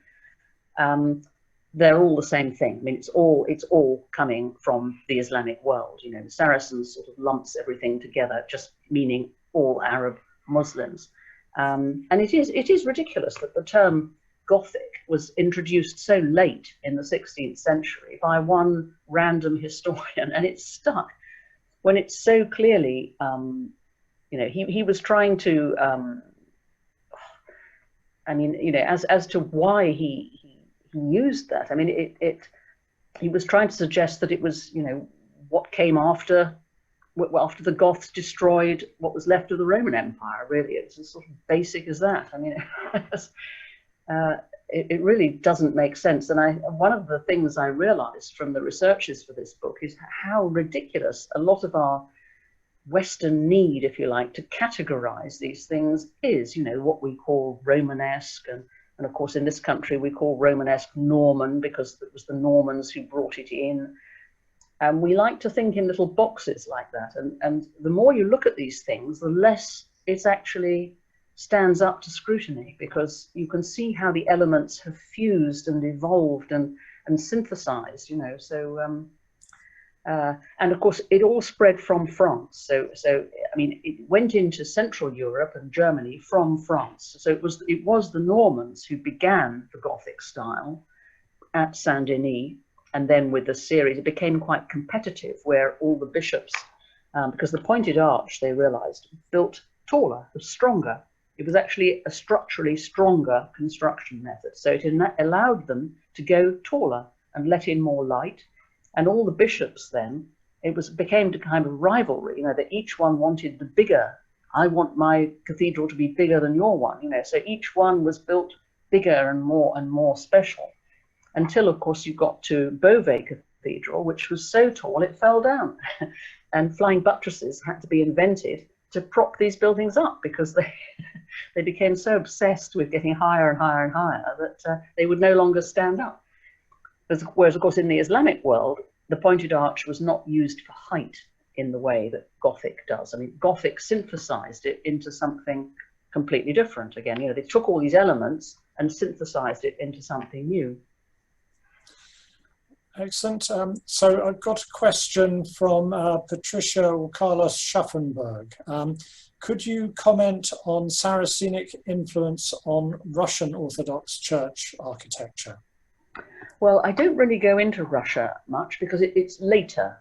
they're all the same thing. I mean, it's all coming from the Islamic world. You know, the Saracens sort of lumps everything together, just meaning all Arab Muslims. And it is ridiculous that the term Gothic was introduced so late in the 16th century by one random historian, and it's stuck when it's so clearly, you know, he was trying to, I mean, you know, as to why he used that. I mean, he was trying to suggest that it was, you know, what came after the Goths destroyed what was left of the Roman Empire. Really, it's as sort of basic as that. I mean, it really doesn't make sense. And one of the things I realized from the researches for this book is how ridiculous a lot of our Western need, if you like, to categorize these things is. You know, what we call Romanesque, and of course in this country we call Romanesque Norman because it was the Normans who brought it in. And we like to think in little boxes like that. And the more you look at these things, the less it actually stands up to scrutiny, because you can see how the elements have fused and evolved and synthesized, you know. So, and of course, it all spread from France. So I mean, it went into Central Europe and Germany from France. So it was the Normans who began the Gothic style at Saint Denis. And then with the series, it became quite competitive, where all the bishops, because the pointed arch, they realized, built taller, was stronger. It was actually a structurally stronger construction method. So it allowed them to go taller and let in more light. And all the bishops then, became a kind of rivalry, you know, that each one wanted the bigger. I want my cathedral to be bigger than your one, you know. So each one was built bigger and more special. Until, of course, you got to Beauvais Cathedral, which was so tall it fell down. And flying buttresses had to be invented to prop these buildings up, because they became so obsessed with getting higher and higher and higher that they would no longer stand up. Whereas, of course, in the Islamic world, the pointed arch was not used for height in the way that Gothic does. I mean, Gothic synthesized it into something completely different. Again, you know, they took all these elements and synthesized it into something new. Excellent. So I've got a question from Patricia or Carlos Schaffenberg. Could you comment on Saracenic influence on Russian Orthodox Church architecture? Well, I don't really go into Russia much because it's later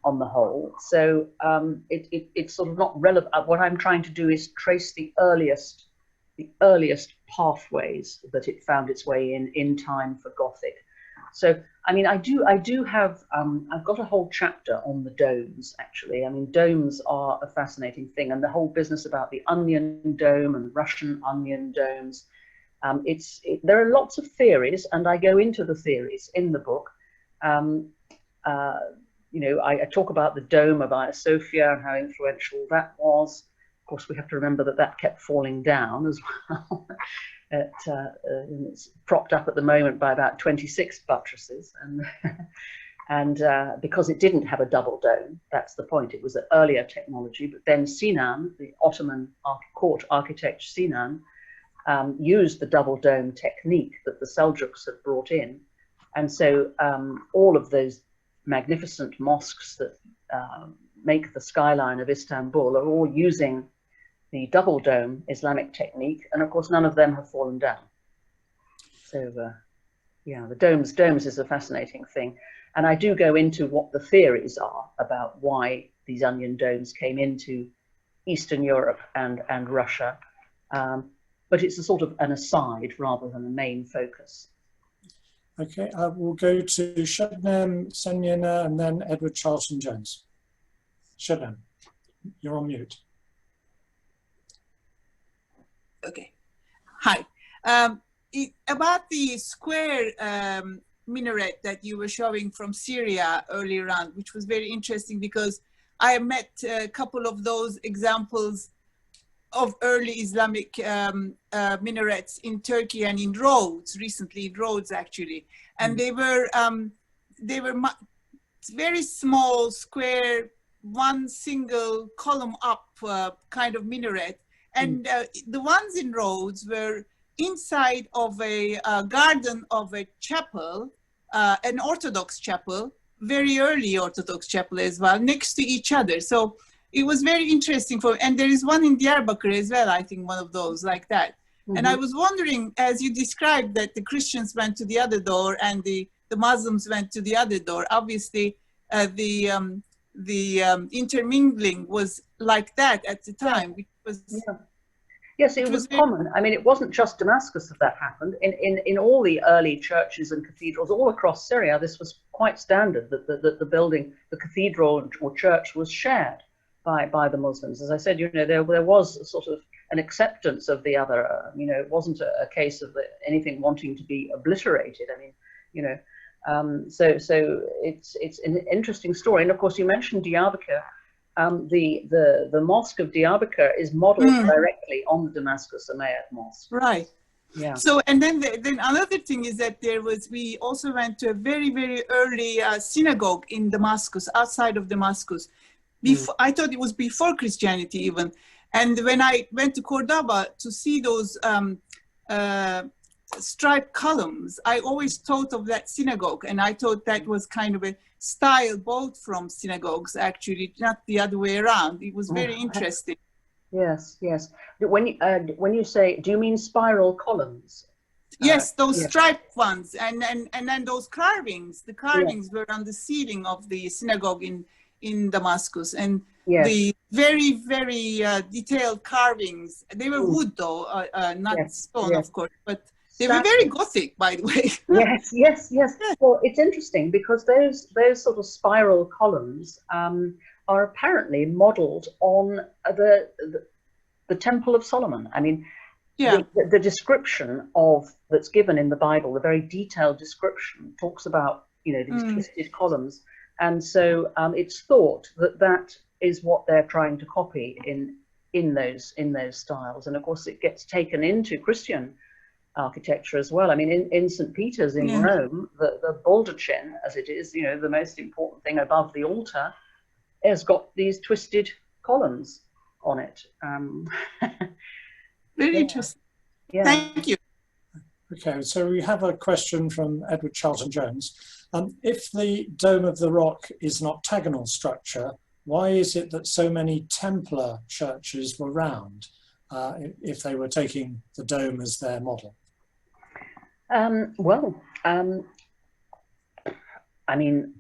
on the whole. So it's sort of not relevant. What I'm trying to do is trace the earliest pathways that it found its way in time for Gothic. So, I mean, I do have, I've got a whole chapter on the domes, actually. I mean, domes are a fascinating thing, and the whole business about the onion dome and Russian onion domes. There are lots of theories, and I go into the theories in the book. You know, I talk about the dome of Hagia Sophia and how influential that was. Of course, we have to remember that kept falling down as well. It's propped up at the moment by about 26 buttresses, and because it didn't have a double dome, that's the point. It was an earlier technology, but then Sinan, the Ottoman court architect Sinan, used the double dome technique that the Seljuks had brought in, and so all of those magnificent mosques that make the skyline of Istanbul are all using the double dome Islamic technique, and of course none of them have fallen down. So yeah, the domes is a fascinating thing, and I do go into what the theories are about why these onion domes came into Eastern Europe and Russia, but it's a sort of an aside rather than a main focus. Okay, we'll go to Shebnem Senyena and then Edward Charlton Jones. Shebnem, you're on mute. Okay. Hi. About the square minaret that you were showing from Syria earlier on, which was very interesting because I met a couple of those examples of early Islamic minarets in Turkey and in Rhodes, recently in Rhodes actually. And they were very small, square, one single column up kind of minaret. And the ones in Rhodes were inside of a garden of a chapel, an Orthodox chapel, very early Orthodox chapel as well, next to each other. So it was very interesting and there is one in Diyarbakir as well, I think, one of those like that. Mm-hmm. And I was wondering, as you described that the Christians went to the other door and the Muslims went to the other door, obviously the intermingling was like that at the time, which was... Yeah. Yes, it was common. I mean, it wasn't just Damascus that happened. In all the early churches and cathedrals all across Syria, this was quite standard, that the building, the cathedral or church was shared by the Muslims. As I said, there was a sort of an acceptance of the other. It wasn't a case of anything wanting to be obliterated. I mean, so it's an interesting story. And of course, you mentioned Diyarbakir. The mosque of Diyarbakir is modeled directly on the Damascus Umayyad mosque. Right. Yeah. So, and then another thing is that we also went to a very, very early synagogue in Damascus, outside of Damascus. I thought it was before Christianity even. And when I went to Cordoba to see those striped columns, I always thought of that synagogue, and I thought that was kind of a style both from synagogues, actually, not the other way around. It was very interesting. Yes, yes. When you say, do you mean spiral columns? Yes, those striped ones, and then those carvings. The carvings were on the ceiling of the synagogue in Damascus, and the very, very detailed carvings. They were wood, though, not stone, of course, but they were very Gothic, by the way. Yes. Well, it's interesting because those sort of spiral columns are apparently modelled on the Temple of Solomon. I mean, the description that's given in the Bible, the very detailed description, talks about these twisted columns, and so it's thought that is what they're trying to copy in those styles, and of course it gets taken into Christian architecture as well. I mean, in St. Peter's in Rome, the baldachin, as it is, the most important thing above the altar, has got these twisted columns on it. Very interesting. Yeah. Thank you. Okay, so we have a question from Edward Charlton-Jones. If the Dome of the Rock is an octagonal structure, why is it that so many Templar churches were round, if they were taking the dome as their model? I mean,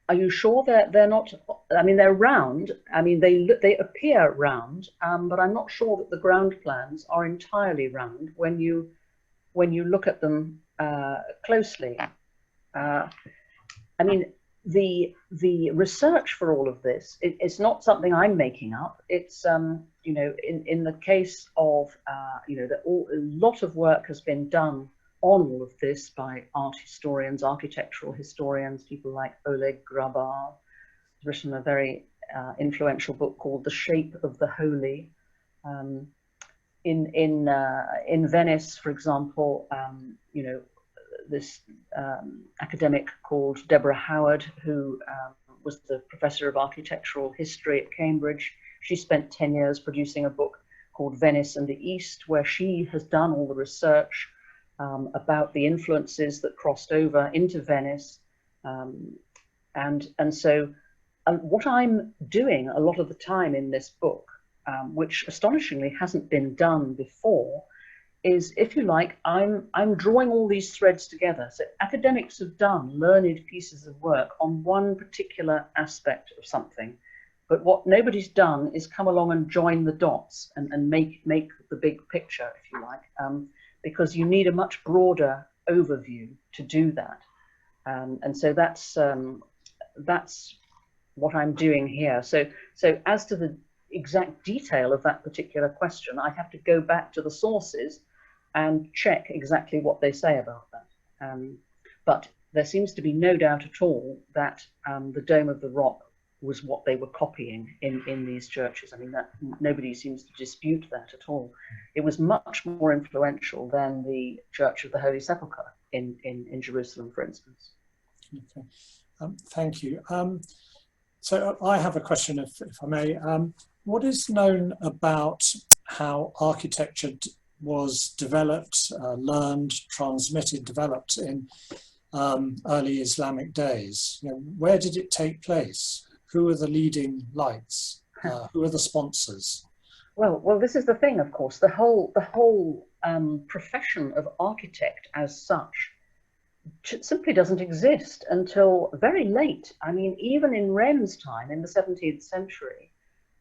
are you sure that they're not? I mean, they're round. I mean, they appear round, but I'm not sure that the ground plans are entirely round when you look at them closely. I mean, the research for all of this, it's not something I'm making up. It's in the case of that a lot of work has been done on all of this by art historians, architectural historians, people like Oleg Grabar. He's written a very influential book called The Shape of the Holy. In Venice, for example, this academic called Deborah Howard, who was the professor of architectural history at Cambridge. She spent 10 years producing a book called Venice and the East, where she has done all the research about the influences that crossed over into Venice. And so what I'm doing a lot of the time in this book, which astonishingly hasn't been done before, is, if you like, I'm drawing all these threads together. So academics have done learned pieces of work on one particular aspect of something, but what nobody's done is come along and join the dots and make the big picture, if you like, because you need a much broader overview to do that. And so that's what I'm doing here. So as to the exact detail of that particular question, I have to go back to the sources and check exactly what they say about that. But there seems to be no doubt at all that the Dome of the Rock was what they were copying in these churches. I mean, that nobody seems to dispute that at all. It was much more influential than the Church of the Holy Sepulchre in Jerusalem, for instance. Okay, thank you. So I have a question, if I may. What is known about how architecture was developed, learned, transmitted, developed in early Islamic days? You know, where did it take place? Who are the leading lights? Who are the sponsors? Well, this is the thing, of course. The whole profession of architect as such simply doesn't exist until very late. I mean, even in Wren's time, in the 17th century,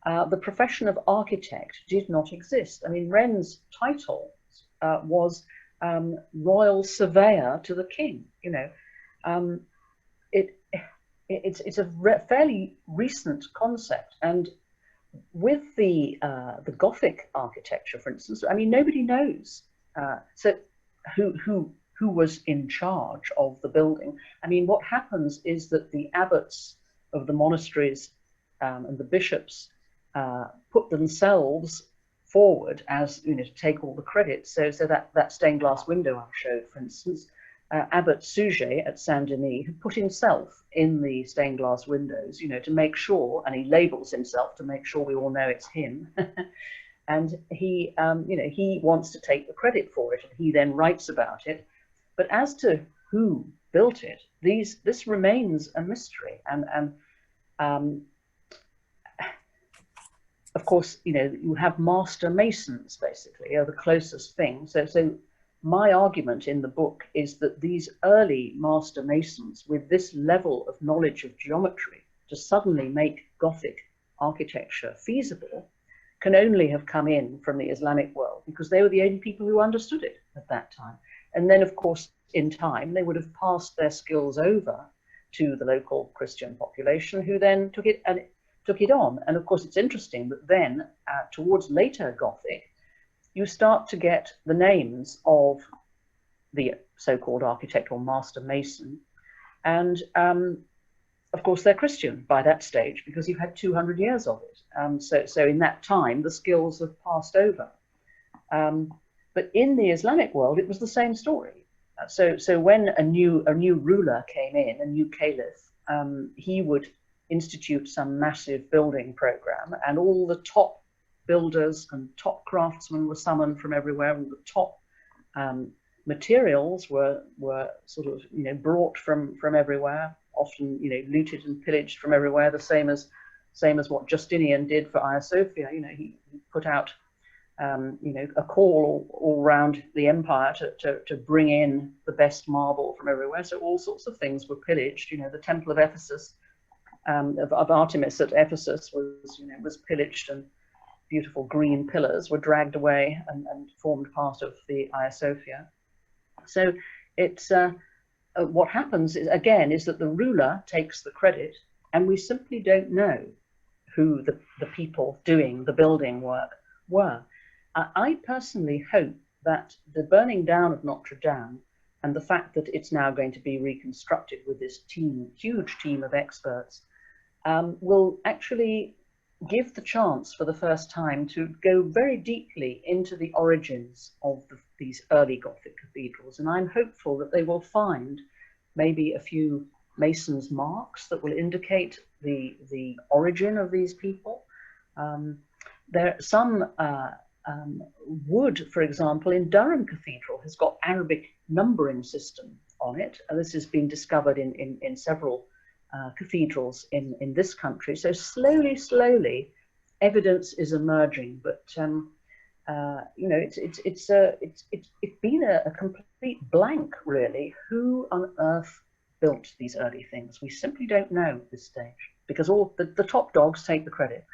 the profession of architect did not exist. I mean, Wren's title was royal surveyor to the king. You know, it's a fairly recent concept, and with the Gothic architecture, for instance, I mean, nobody knows so who was in charge of the building. I mean, what happens is that the abbots of the monasteries and the bishops put themselves forward as, you know, to take all the credit. So that stained glass window I showed, for instance, Abbot Suger at Saint Denis had put himself in the stained glass windows, you know, to make sure, and he labels himself to make sure we all know it's him. And he, you know, he wants to take the credit for it, and he then writes about it. But as to who built it, this remains a mystery. And of course, you know, you have master masons, basically, are the closest thing. So my argument in the book is that these early master masons, with this level of knowledge of geometry, to suddenly make Gothic architecture feasible, can only have come in from the Islamic world, because they were the only people who understood it at that time. And then, of course, in time, they would have passed their skills over to the local Christian population, who then took it on. And of course, it's interesting that then, towards later Gothic, you start to get the names of the so-called architect or master mason. And of course, they're Christian by that stage, because you've had 200 years of it. So in that time, the skills have passed over. But in the Islamic world, it was the same story. So when a new ruler came in, a new caliph, he would institute some massive building program, and all the top builders and top craftsmen were summoned from everywhere, and the top materials were sort of, you know, brought from everywhere, often, you know, looted and pillaged from everywhere, the same as what Justinian did for Hagia Sophia. You know, he put out you know, a call all around the empire to bring in the best marble from everywhere. So all sorts of things were pillaged. You know, the Temple of Ephesus, of Artemis at Ephesus was pillaged, and beautiful green pillars were dragged away and formed part of the Hagia Sophia. So it's what happens is, again, is that the ruler takes the credit, and we simply don't know who the people doing the building work were. I personally hope that the burning down of Notre Dame and the fact that it's now going to be reconstructed with this huge team of experts, will actually give the chance for the first time to go very deeply into the origins of these early Gothic cathedrals. And I'm hopeful that they will find maybe a few masons' marks that will indicate the origin of these people. Some wood, for example, in Durham Cathedral has got Arabic numbering system on it. And this has been discovered in several cathedrals in this country. So slowly, evidence is emerging. But you know, it's been a complete blank, really. Who on earth built these early things? We simply don't know at this stage, because all the top dogs take the credit.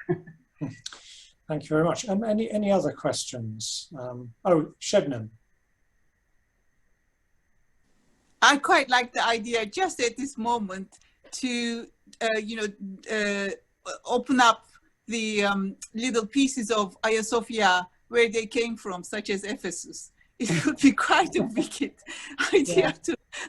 Thank you very much. Any other questions? Oh, Shebnem. I quite like the idea just at this moment to, you know, open up the little pieces of Hagia Sophia where they came from, such as Ephesus. It would be quite a wicked idea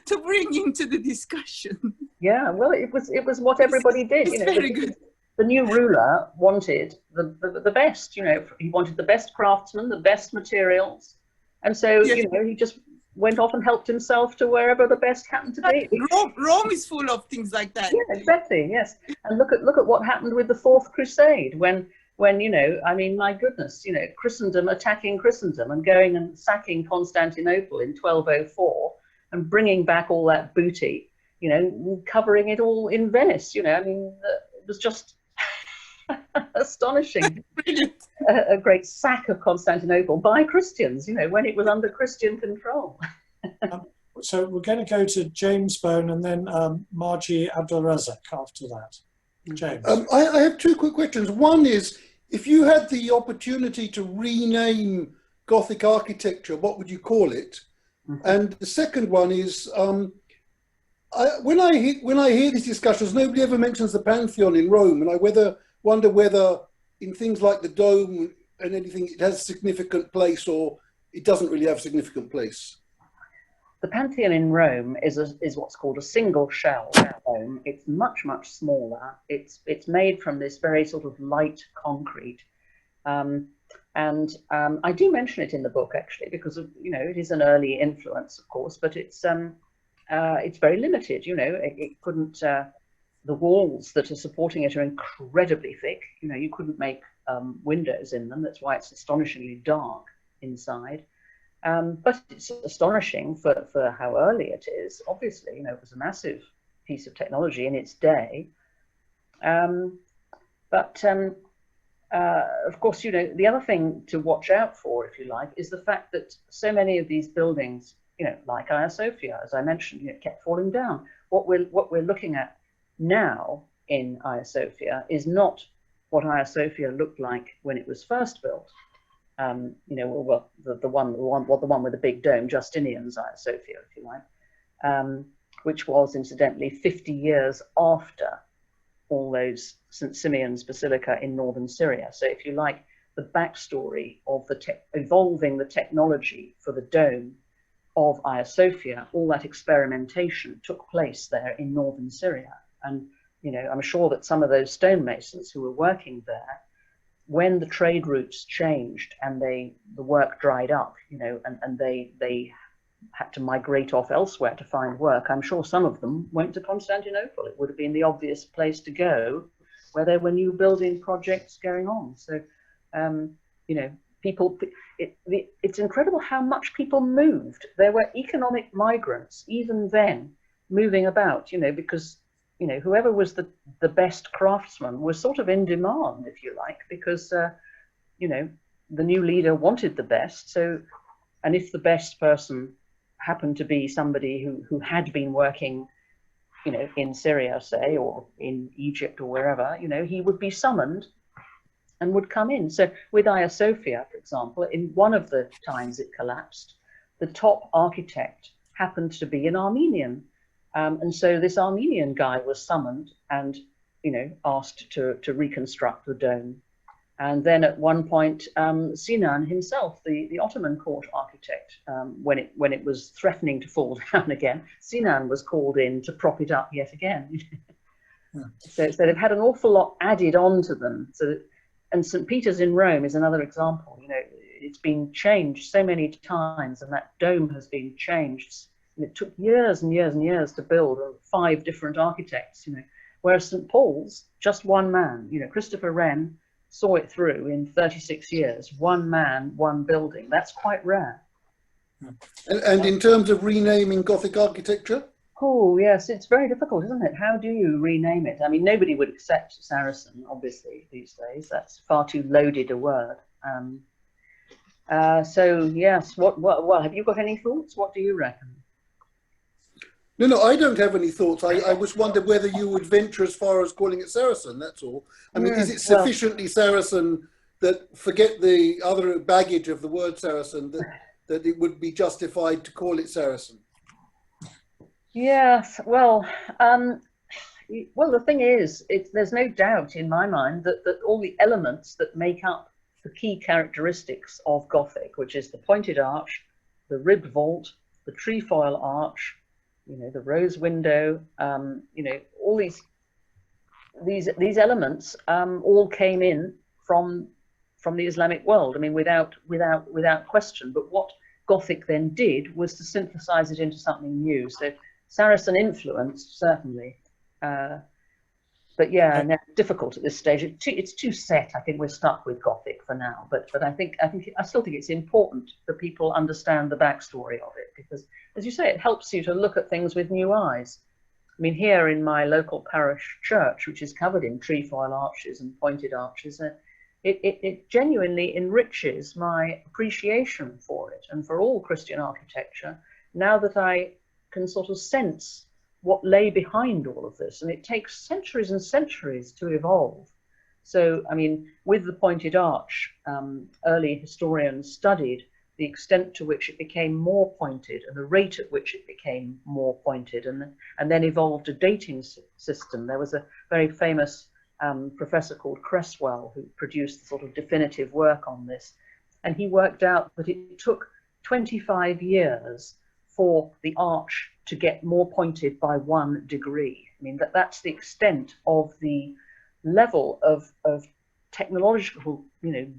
to bring into the discussion. Yeah, well, it was what everybody did. It's you know, very good. The new ruler wanted the best. You know, he wanted the best craftsmen, the best materials, and so you know, he just went off and helped himself to wherever the best happened to be. Rome is full of things like that. Yeah, exactly. Yes, and look at what happened with the Fourth Crusade, when when, you know, I mean, my goodness, you know, Christendom attacking Christendom and going and sacking Constantinople in 1204 and bringing back all that booty, you know, covering it all in Venice, you know, I mean, it was just astonishing. A great sack of Constantinople by Christians, you know, when it was under Christian control. So we're going to go to James Bone and then Margie Abdulrazak after that. James. I have two quick questions. One is, if you had the opportunity to rename Gothic architecture, what would you call it? Mm-hmm. And the second one is, when I hear these discussions, nobody ever mentions the Pantheon in Rome, and I wonder whether in things like the dome and anything, it has a significant place or it doesn't really have a significant place. The Pantheon in Rome is what's called a single shell dome. It's much, much smaller. It's made from this very sort of light concrete. I do mention it in the book, actually, because of, you know, it is an early influence, of course, but it's very limited. You know, it couldn't. The walls that are supporting it are incredibly thick. You know, you couldn't make windows in them. That's why it's astonishingly dark inside. But it's astonishing for how early it is. Obviously, you know, it was a massive piece of technology in its day. Of course, you know, the other thing to watch out for, if you like, is the fact that so many of these buildings, you know, like Hagia Sophia, as I mentioned, you know, kept falling down. What we're looking at now in Hagia Sophia is not what Hagia Sophia looked like when it was first built. You know, well, the one with the big dome, Justinian's Hagia Sophia, if you like, which was incidentally 50 years after all those St. Simeon's Basilica in northern Syria. So if you like, the backstory of evolving the technology for the dome of Hagia Sophia, all that experimentation took place there in northern Syria. And, you know, I'm sure that some of those stonemasons who were working there, when the trade routes changed and the work dried up, you know, and they had to migrate off elsewhere to find work, I'm sure some of them went to Constantinople. It would have been the obvious place to go where there were new building projects going on. So, you know, it's incredible how much people moved. There were economic migrants, even then, moving about, you know, because, you know, whoever was the best craftsman was sort of in demand, if you like, because, you know, the new leader wanted the best. So, and if the best person happened to be somebody who had been working, you know, in Syria, say, or in Egypt or wherever, you know, he would be summoned and would come in. So with Hagia Sophia, for example, in one of the times it collapsed, the top architect happened to be an Armenian. And so this Armenian guy was summoned and, you know, asked to reconstruct the dome. And then at one point, Sinan himself, the Ottoman court architect, when it was threatening to fall down again, Sinan was called in to prop it up yet again. Yeah. So they've had an awful lot added on to them. So, and St. Peter's in Rome is another example. You know, it's been changed so many times, and that dome has been changed. And it took years and years and years to build, 5 different architects, you know, whereas St. Paul's, just one man, you know, Christopher Wren saw it through in 36 years, one man, one building. That's quite rare. And in terms of renaming Gothic architecture? Oh, yes, it's very difficult, isn't it? How do you rename it? I mean, nobody would accept Saracen, obviously, these days. That's far too loaded a word. So, yes, well, have you got any thoughts? What do you reckon? No, I don't have any thoughts. I just wondered whether you would venture as far as calling it Saracen, that's all. I mean, is it sufficiently Saracen that, forget the other baggage of the word Saracen, that it would be justified to call it Saracen? Yes, well, the thing is, there's no doubt in my mind that all the elements that make up the key characteristics of Gothic, which is the pointed arch, the ribbed vault, the trefoil arch, you know, the rose window, you know, all these elements all came in from the Islamic world. I mean, without question. But what Gothic then did was to synthesize it into something new. So Saracen influence, certainly, But yeah, no, difficult at this stage. It's too set. I think we're stuck with Gothic for now. But I still think it's important that people understand the backstory of it, because, as you say, it helps you to look at things with new eyes. I mean, here in my local parish church, which is covered in trefoil arches and pointed arches, it genuinely enriches my appreciation for it and for all Christian architecture, now that I can sort of sense what lay behind all of this. And it takes centuries and centuries to evolve. So, I mean, with the pointed arch, early historians studied the extent to which it became more pointed and the rate at which it became more pointed, and then evolved a dating system. There was a very famous professor called Cresswell who produced the sort of definitive work on this, and he worked out that it took 25 years for the arch to get more pointed by 1 degree. I mean, that's the extent of the level of technological,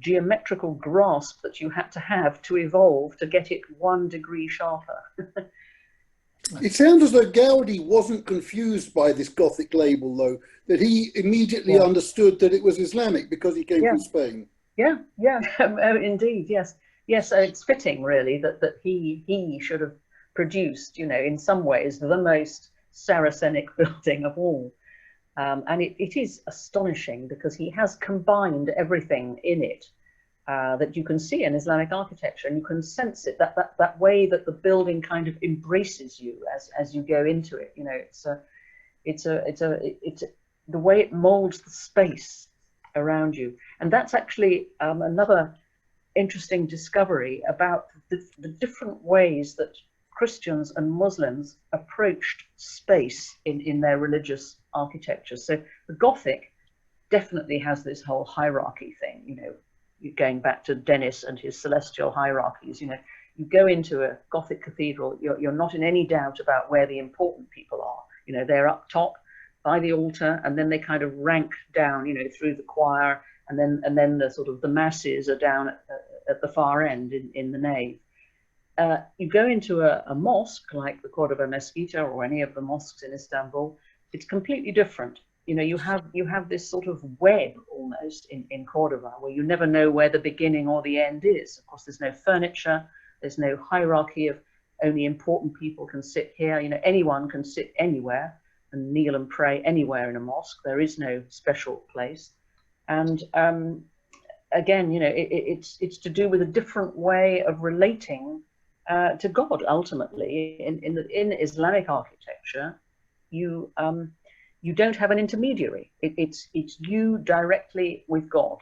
geometrical grasp that you had to have to evolve to get it 1 degree sharper. It sounds as though Gaudi wasn't confused by this Gothic label, though, that he immediately understood that it was Islamic because he came from Spain. Yeah, indeed, yes. Yes, it's fitting, really, that he should have produced, in some ways, the most Saracenic building of all. And it is astonishing because he has combined everything in it that you can see in Islamic architecture, and you can sense it, that way that the building kind of embraces you as you go into it. It's the way it molds the space around you. And that's actually another interesting discovery about the different ways that Christians and Muslims approached space in their religious architecture. So the Gothic definitely has this whole hierarchy thing, going back to Dennis and his celestial hierarchies. You go into a Gothic cathedral, you're not in any doubt about where the important people are. They're up top by the altar, and then they kind of rank down, through the choir, and then the sort of the masses are down at the far end in the nave. You go into a mosque like the Cordova Mesquita or any of the mosques in Istanbul, it's completely different. You have this sort of web almost in Cordova, where you never know where the beginning or the end is. Of course, there's no furniture, there's no hierarchy of only important people can sit here. Anyone can sit anywhere and kneel and pray anywhere in a mosque. There is no special place. And again, it's to do with a different way of relating to God. Ultimately, in Islamic architecture, you don't have an intermediary. It's you directly with God.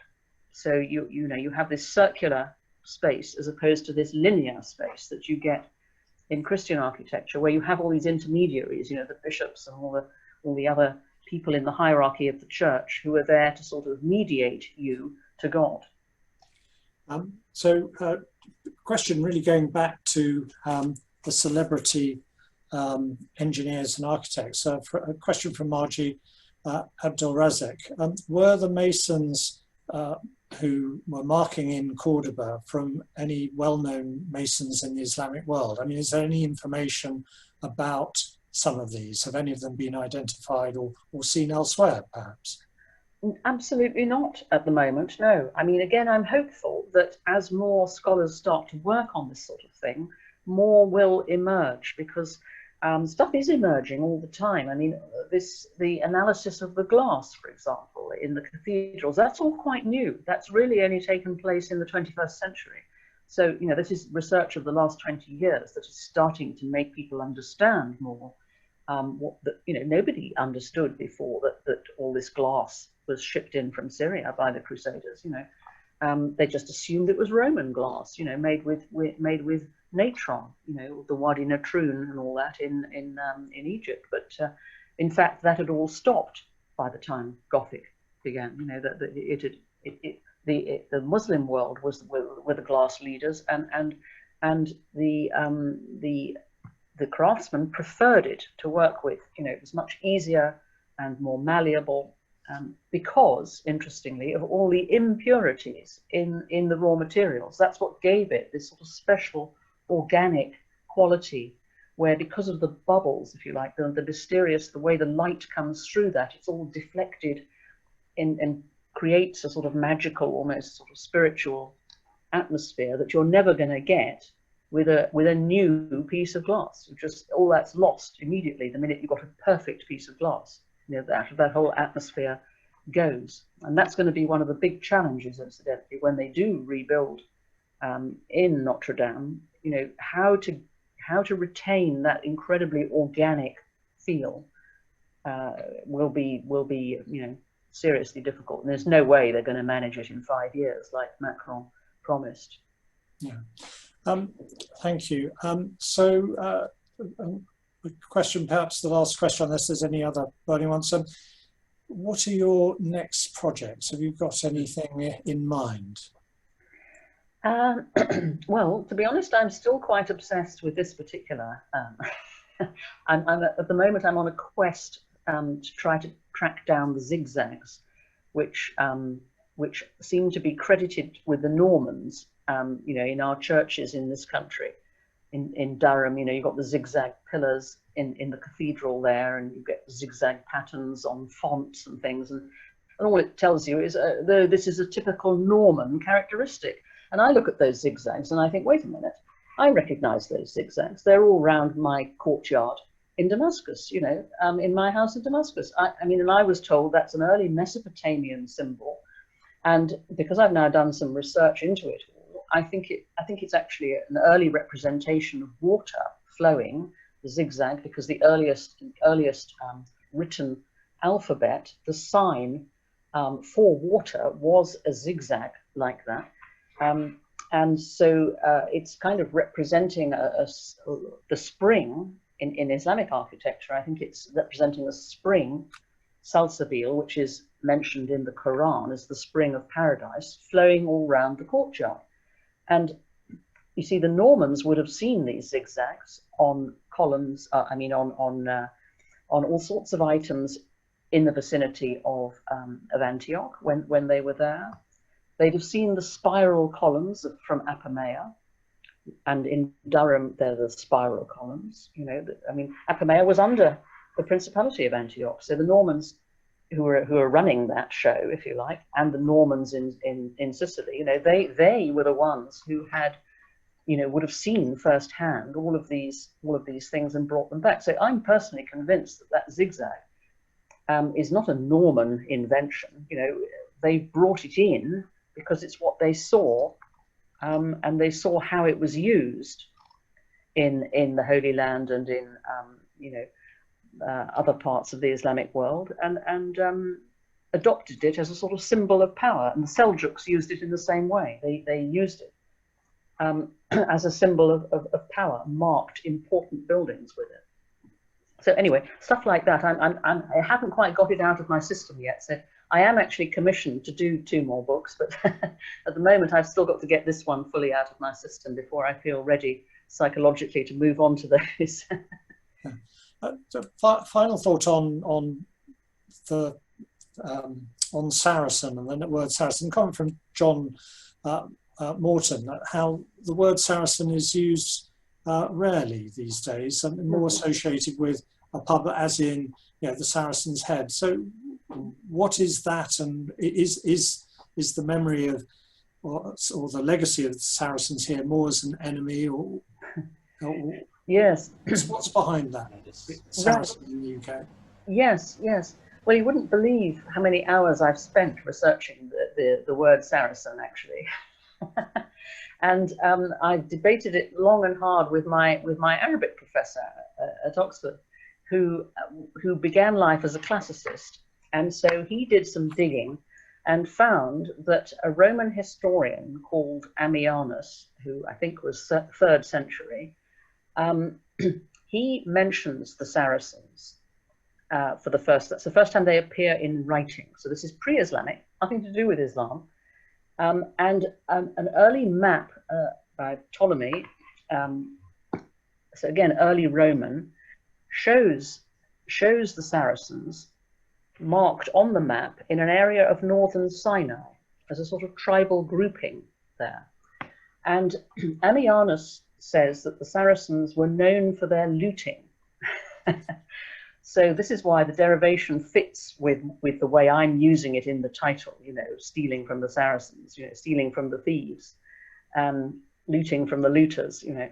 So you have this circular space as opposed to this linear space that you get in Christian architecture, where you have all these intermediaries, the bishops and all the other people in the hierarchy of the church who are there to sort of mediate you to God. Question really going back to the celebrity engineers and architects. A question from Margie Abdulrazak. Were the masons who were marking in Cordoba from any well-known masons in the Islamic world? I mean, is there any information about some of these? Have any of them been identified or seen elsewhere, perhaps? Absolutely not at the moment, no. I mean, again, I'm hopeful that as more scholars start to work on this sort of thing, more will emerge, because stuff is emerging all the time. I mean, the analysis of the glass, for example, in the cathedrals, that's all quite new. That's really only taken place in the 21st century. So, this is research of the last 20 years that is starting to make people understand more what nobody understood before, that all this glass was shipped in from Syria by the Crusaders. They just assumed it was Roman glass, made with natron, the Wadi Natrun and all that in Egypt. But in fact, that had all stopped by the time Gothic began. The Muslim world were the glass leaders, and the craftsmen preferred it to work with. It was much easier and more malleable. Because, interestingly, of all the impurities in the raw materials. That's what gave it this sort of special organic quality where because of the bubbles, if you like, the mysterious, the way the light comes through that, it's all deflected and creates a sort of magical, almost sort of spiritual atmosphere that you're never going to get with a new piece of glass. Just all that's lost immediately the minute you've got a perfect piece of glass. You know, that whole atmosphere goes, and that's going to be one of the big challenges, incidentally, when they do rebuild in Notre Dame. You know, how to retain that incredibly organic feel will be you know, seriously difficult, and there's no way they're going to manage it in 5 years like Macron promised. Yeah. Thank you. So a question, perhaps the last question, unless there's any other burning ones. What are your next projects? Have you got anything in mind? Well, to be honest, I'm still quite obsessed with this particular. At the moment, I'm on a quest to try to track down the zigzags, which seem to be credited with the Normans. You know, in our churches in this country, in Durham, you know, you've got the zigzag pillars in the cathedral there, and you get zigzag patterns on fonts and things, and all it tells you is this is a typical Norman characteristic. And I look at those zigzags and I think, wait a minute, I recognize those zigzags. They're all around my courtyard in Damascus, you know, in my house in Damascus. I mean, and I was told that's an early Mesopotamian symbol. And because I've now done some research into it, I think it's actually an early representation of water flowing, the zigzag, because the earliest written alphabet, the sign for water was a zigzag like that. And so it's kind of representing the spring in Islamic architecture. I think it's representing a spring, Salsabil, which is mentioned in the Quran as the spring of paradise, flowing all round the courtyard. And you see, the Normans would have seen these zigzags on columns, on all sorts of items in the vicinity of Antioch when they were there. They'd have seen the spiral columns from Apamea, and in Durham they're the spiral columns. You know, I mean, Apamea was under the Principality of Antioch, so the Normans who are running that show, if you like, and the Normans in Sicily, you know, they were the ones who had, you know, would have seen firsthand all of these things and brought them back. So I'm personally convinced that zigzag is not a Norman invention. You know, they brought it in because it's what they saw, and they saw how it was used in the Holy Land and in you know, other parts of the Islamic world, and adopted it as a sort of symbol of power. And the Seljuks used it in the same way. They used it as a symbol of power, marked important buildings with it. So anyway, stuff like that. I haven't quite got it out of my system yet. So I am actually commissioned to do 2 more books, but at the moment I've still got to get this one fully out of my system before I feel ready psychologically to move on to those. So final thought on Saracen, and the word Saracen, coming from John Morton, how the word Saracen is used rarely these days, something more associated with a pub, as in, you know, the Saracen's Head. So what is that, and is the memory of or the legacy of the Saracens here more as an enemy, or Yes. what's behind that? Saracen in the UK. Yes, yes. Well, you wouldn't believe how many hours I've spent researching the word Saracen, actually. And I've debated it long and hard with my Arabic professor at Oxford, who began life as a classicist. And so he did some digging and found that a Roman historian called Ammianus, who I think was 3rd century, he mentions the Saracens for the first. That's the first time they appear in writing. So this is pre-Islamic, nothing to do with Islam. And an early map by Ptolemy, so again early Roman, shows the Saracens marked on the map in an area of northern Sinai as a sort of tribal grouping there. And Ammianus says that the Saracens were known for their looting. So this is why the derivation fits with the way I'm using it in the title, you know, stealing from the Saracens, you know, stealing from the thieves, looting from the looters, you know.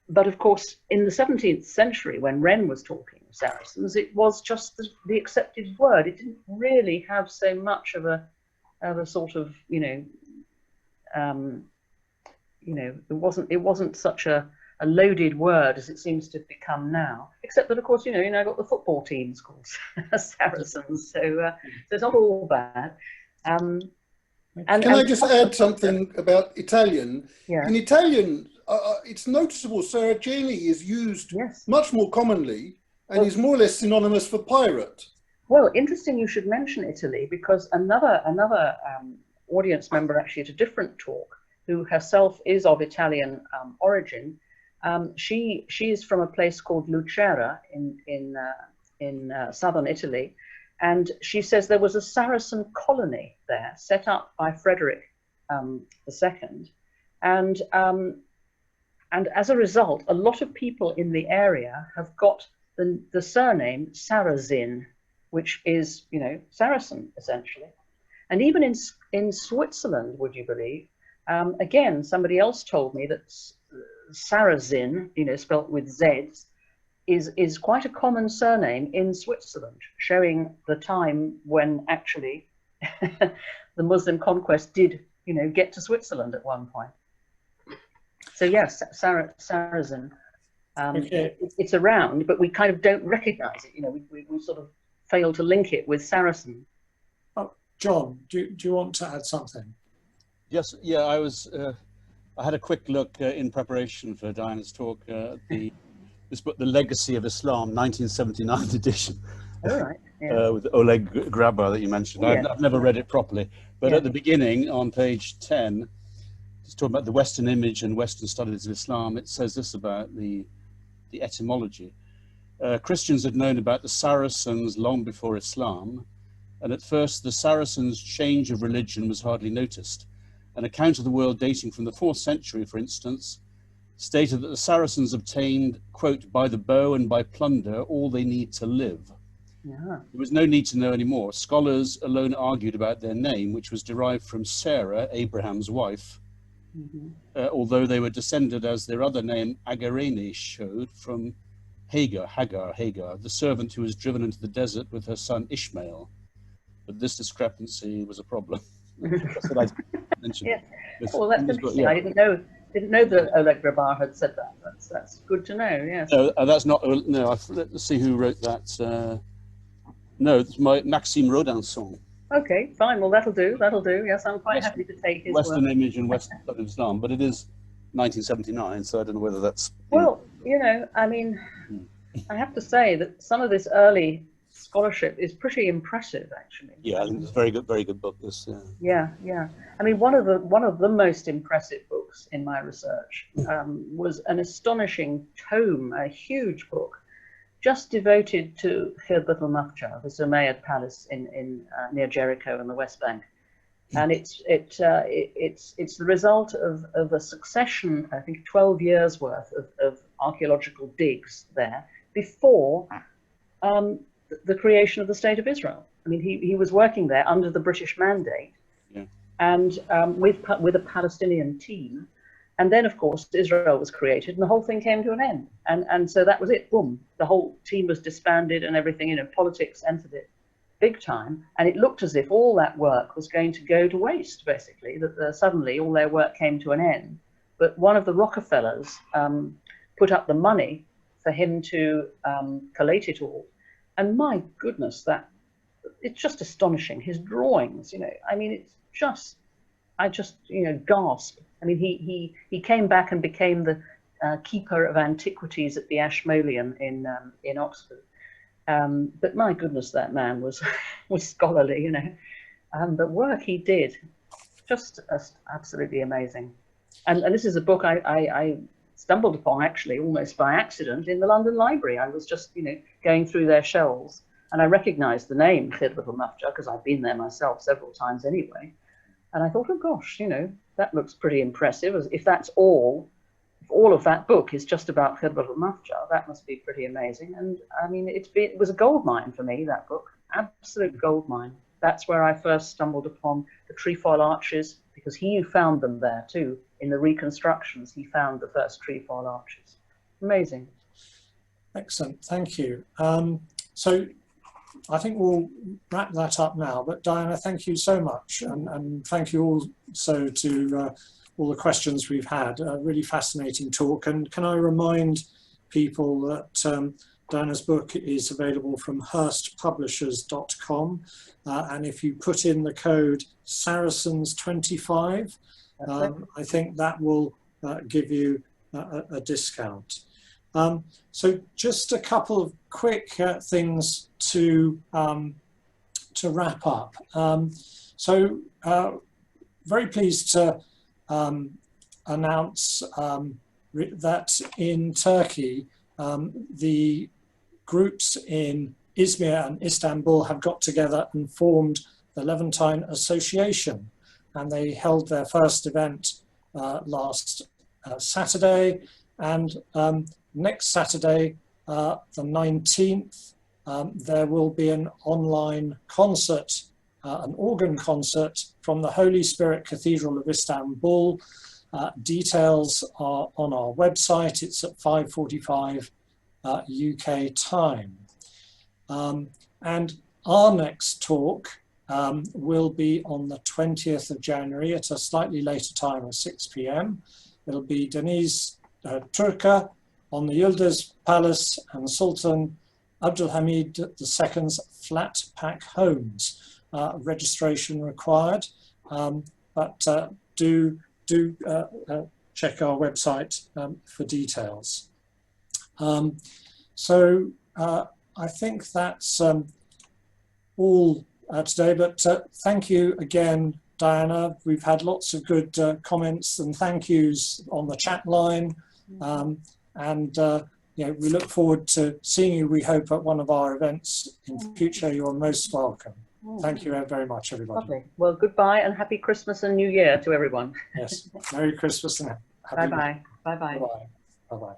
But of course, in the 17th century, when Wren was talking of Saracens, it was just the accepted word. It didn't really have so much of a sort of, it wasn't such a loaded word as it seems to become now. Except that, of course, you now got the football teams called Saracens, so it's not all bad. Can I just add something about Italian? Yeah. In Italian, it's noticeable Saraceni is used much more commonly and is more or less synonymous for pirate. Well, interesting you should mention Italy, because another audience member actually at a different talk, who herself is of Italian origin, she is from a place called Lucera in southern Italy, and she says there was a Saracen colony there set up by Frederick II, and as a result, a lot of people in the area have got the surname Sarrazin, which is, Saracen, essentially. And even in Switzerland, would you believe, again, somebody else told me that Sarrazin, spelt with Z's, is quite a common surname in Switzerland, showing the time when actually the Muslim conquest did, get to Switzerland at one point. So yes, Sarrazin, it's around, but we kind of don't recognize it. We sort of fail to link it with Saracen. Oh, John, do you want to add something? Yes, yeah, I had a quick look in preparation for Diana's talk at this book, The Legacy of Islam, 1979 edition. All right. Yeah. With Oleg Grabar that you mentioned. Yeah. I've never read it properly, but at the beginning on page 10, it's talking about the Western image and Western studies of Islam. It says this about the etymology. Christians had known about the Saracens long before Islam, and at first the Saracens' change of religion was hardly noticed. An account of the world dating from the 4th century, for instance, stated that the Saracens obtained, quote, by the bow and by plunder all they need to live. Yeah. There was no need to know any more. Scholars alone argued about their name, which was derived from Sarah, Abraham's wife, although they were descended, as their other name, Agarene, showed, from Hagar, the servant who was driven into the desert with her son Ishmael. But this discrepancy was a problem. So I'd mention Yeah. this, Well, that's interesting. I didn't know that Oleg Grabar had said that. That's good to know. Yes. No, that's not. No, let's see who wrote that. No, it's Maxime Rodinson. Okay, fine. Well, that'll do. Yes, I'm quite happy to take his Western word. image and Western study of Islam, but it is 1979, so I don't know whether that's. Well, I mean, I have to say that some of this early scholarship is pretty impressive, actually. Yeah, I think it's a very good book. This. Yeah. I mean, one of the most impressive books in my research was an astonishing tome, a huge book, just devoted to Khirbat al-Mafjar, the Umayyad palace in near Jericho in the West Bank, and it's the result of a succession, I think, 12 years worth of archaeological digs there before the creation of the State of Israel. I mean, he was working there under the British mandate, and with a Palestinian team. And then, of course, Israel was created and the whole thing came to an end. And so that was it. Boom. The whole team was disbanded and everything, politics entered it big time. And it looked as if all that work was going to go to waste, basically, that suddenly all their work came to an end. But one of the Rockefellers put up the money for him to collate it all. And my goodness, it's just astonishing. His drawings, I mean, I just gasp. I mean, he came back and became the keeper of antiquities at the Ashmolean in Oxford. But my goodness, that man was scholarly, the work he did, just absolutely amazing. And this is a book I stumbled upon actually almost by accident in the London Library. I was just, going through their shelves, and I recognized the name Khirbat al-Mafjar because I've been there myself several times anyway. And I thought, oh gosh, you know, that looks pretty impressive. If that's all, if all of that book is just about Khidmat al-Mafjar, that must be pretty amazing. And I mean, it was a gold mine for me, that book, absolute gold mine. That's where I first stumbled upon the trefoil arches, because he found them there too. In the reconstructions, he found the first trefoil arches. Amazing. Excellent, thank you. So I think we'll wrap that up now, but Diana, thank you so much. And thank you also to all the questions we've had. A really fascinating talk. And can I remind people that Diana's book is available from hurstpublishers.com. And if you put in the code Saracens25, I think that will give you a discount. So just a couple of quick things to wrap up. Very pleased to announce that in Turkey, the groups in Izmir and Istanbul have got together and formed the Levantine Association, and they held their first event last Saturday, and next Saturday, the 19th, there will be an online concert, an organ concert from the Holy Spirit Cathedral of Istanbul. Details are on our website. It's at 5:45 UK time. And our next talk will be on the 20th of January at a slightly later time of 6 p.m. It'll be Deniz Turka on the Yıldız Palace and Sultan Abdülhamid II's flat pack homes. Registration required, but do check our website for details. I think that's all today, but thank you again, Diana. We've had lots of good comments and thank yous on the chat line. We look forward to seeing you, we hope, at one of our events in the future. You're most welcome. Thank you very much, everybody. Lovely. Well, goodbye and happy Christmas and New Year to everyone. Yes, Merry Christmas and happy Bye-bye. Bye-bye. Bye-bye. Bye-bye.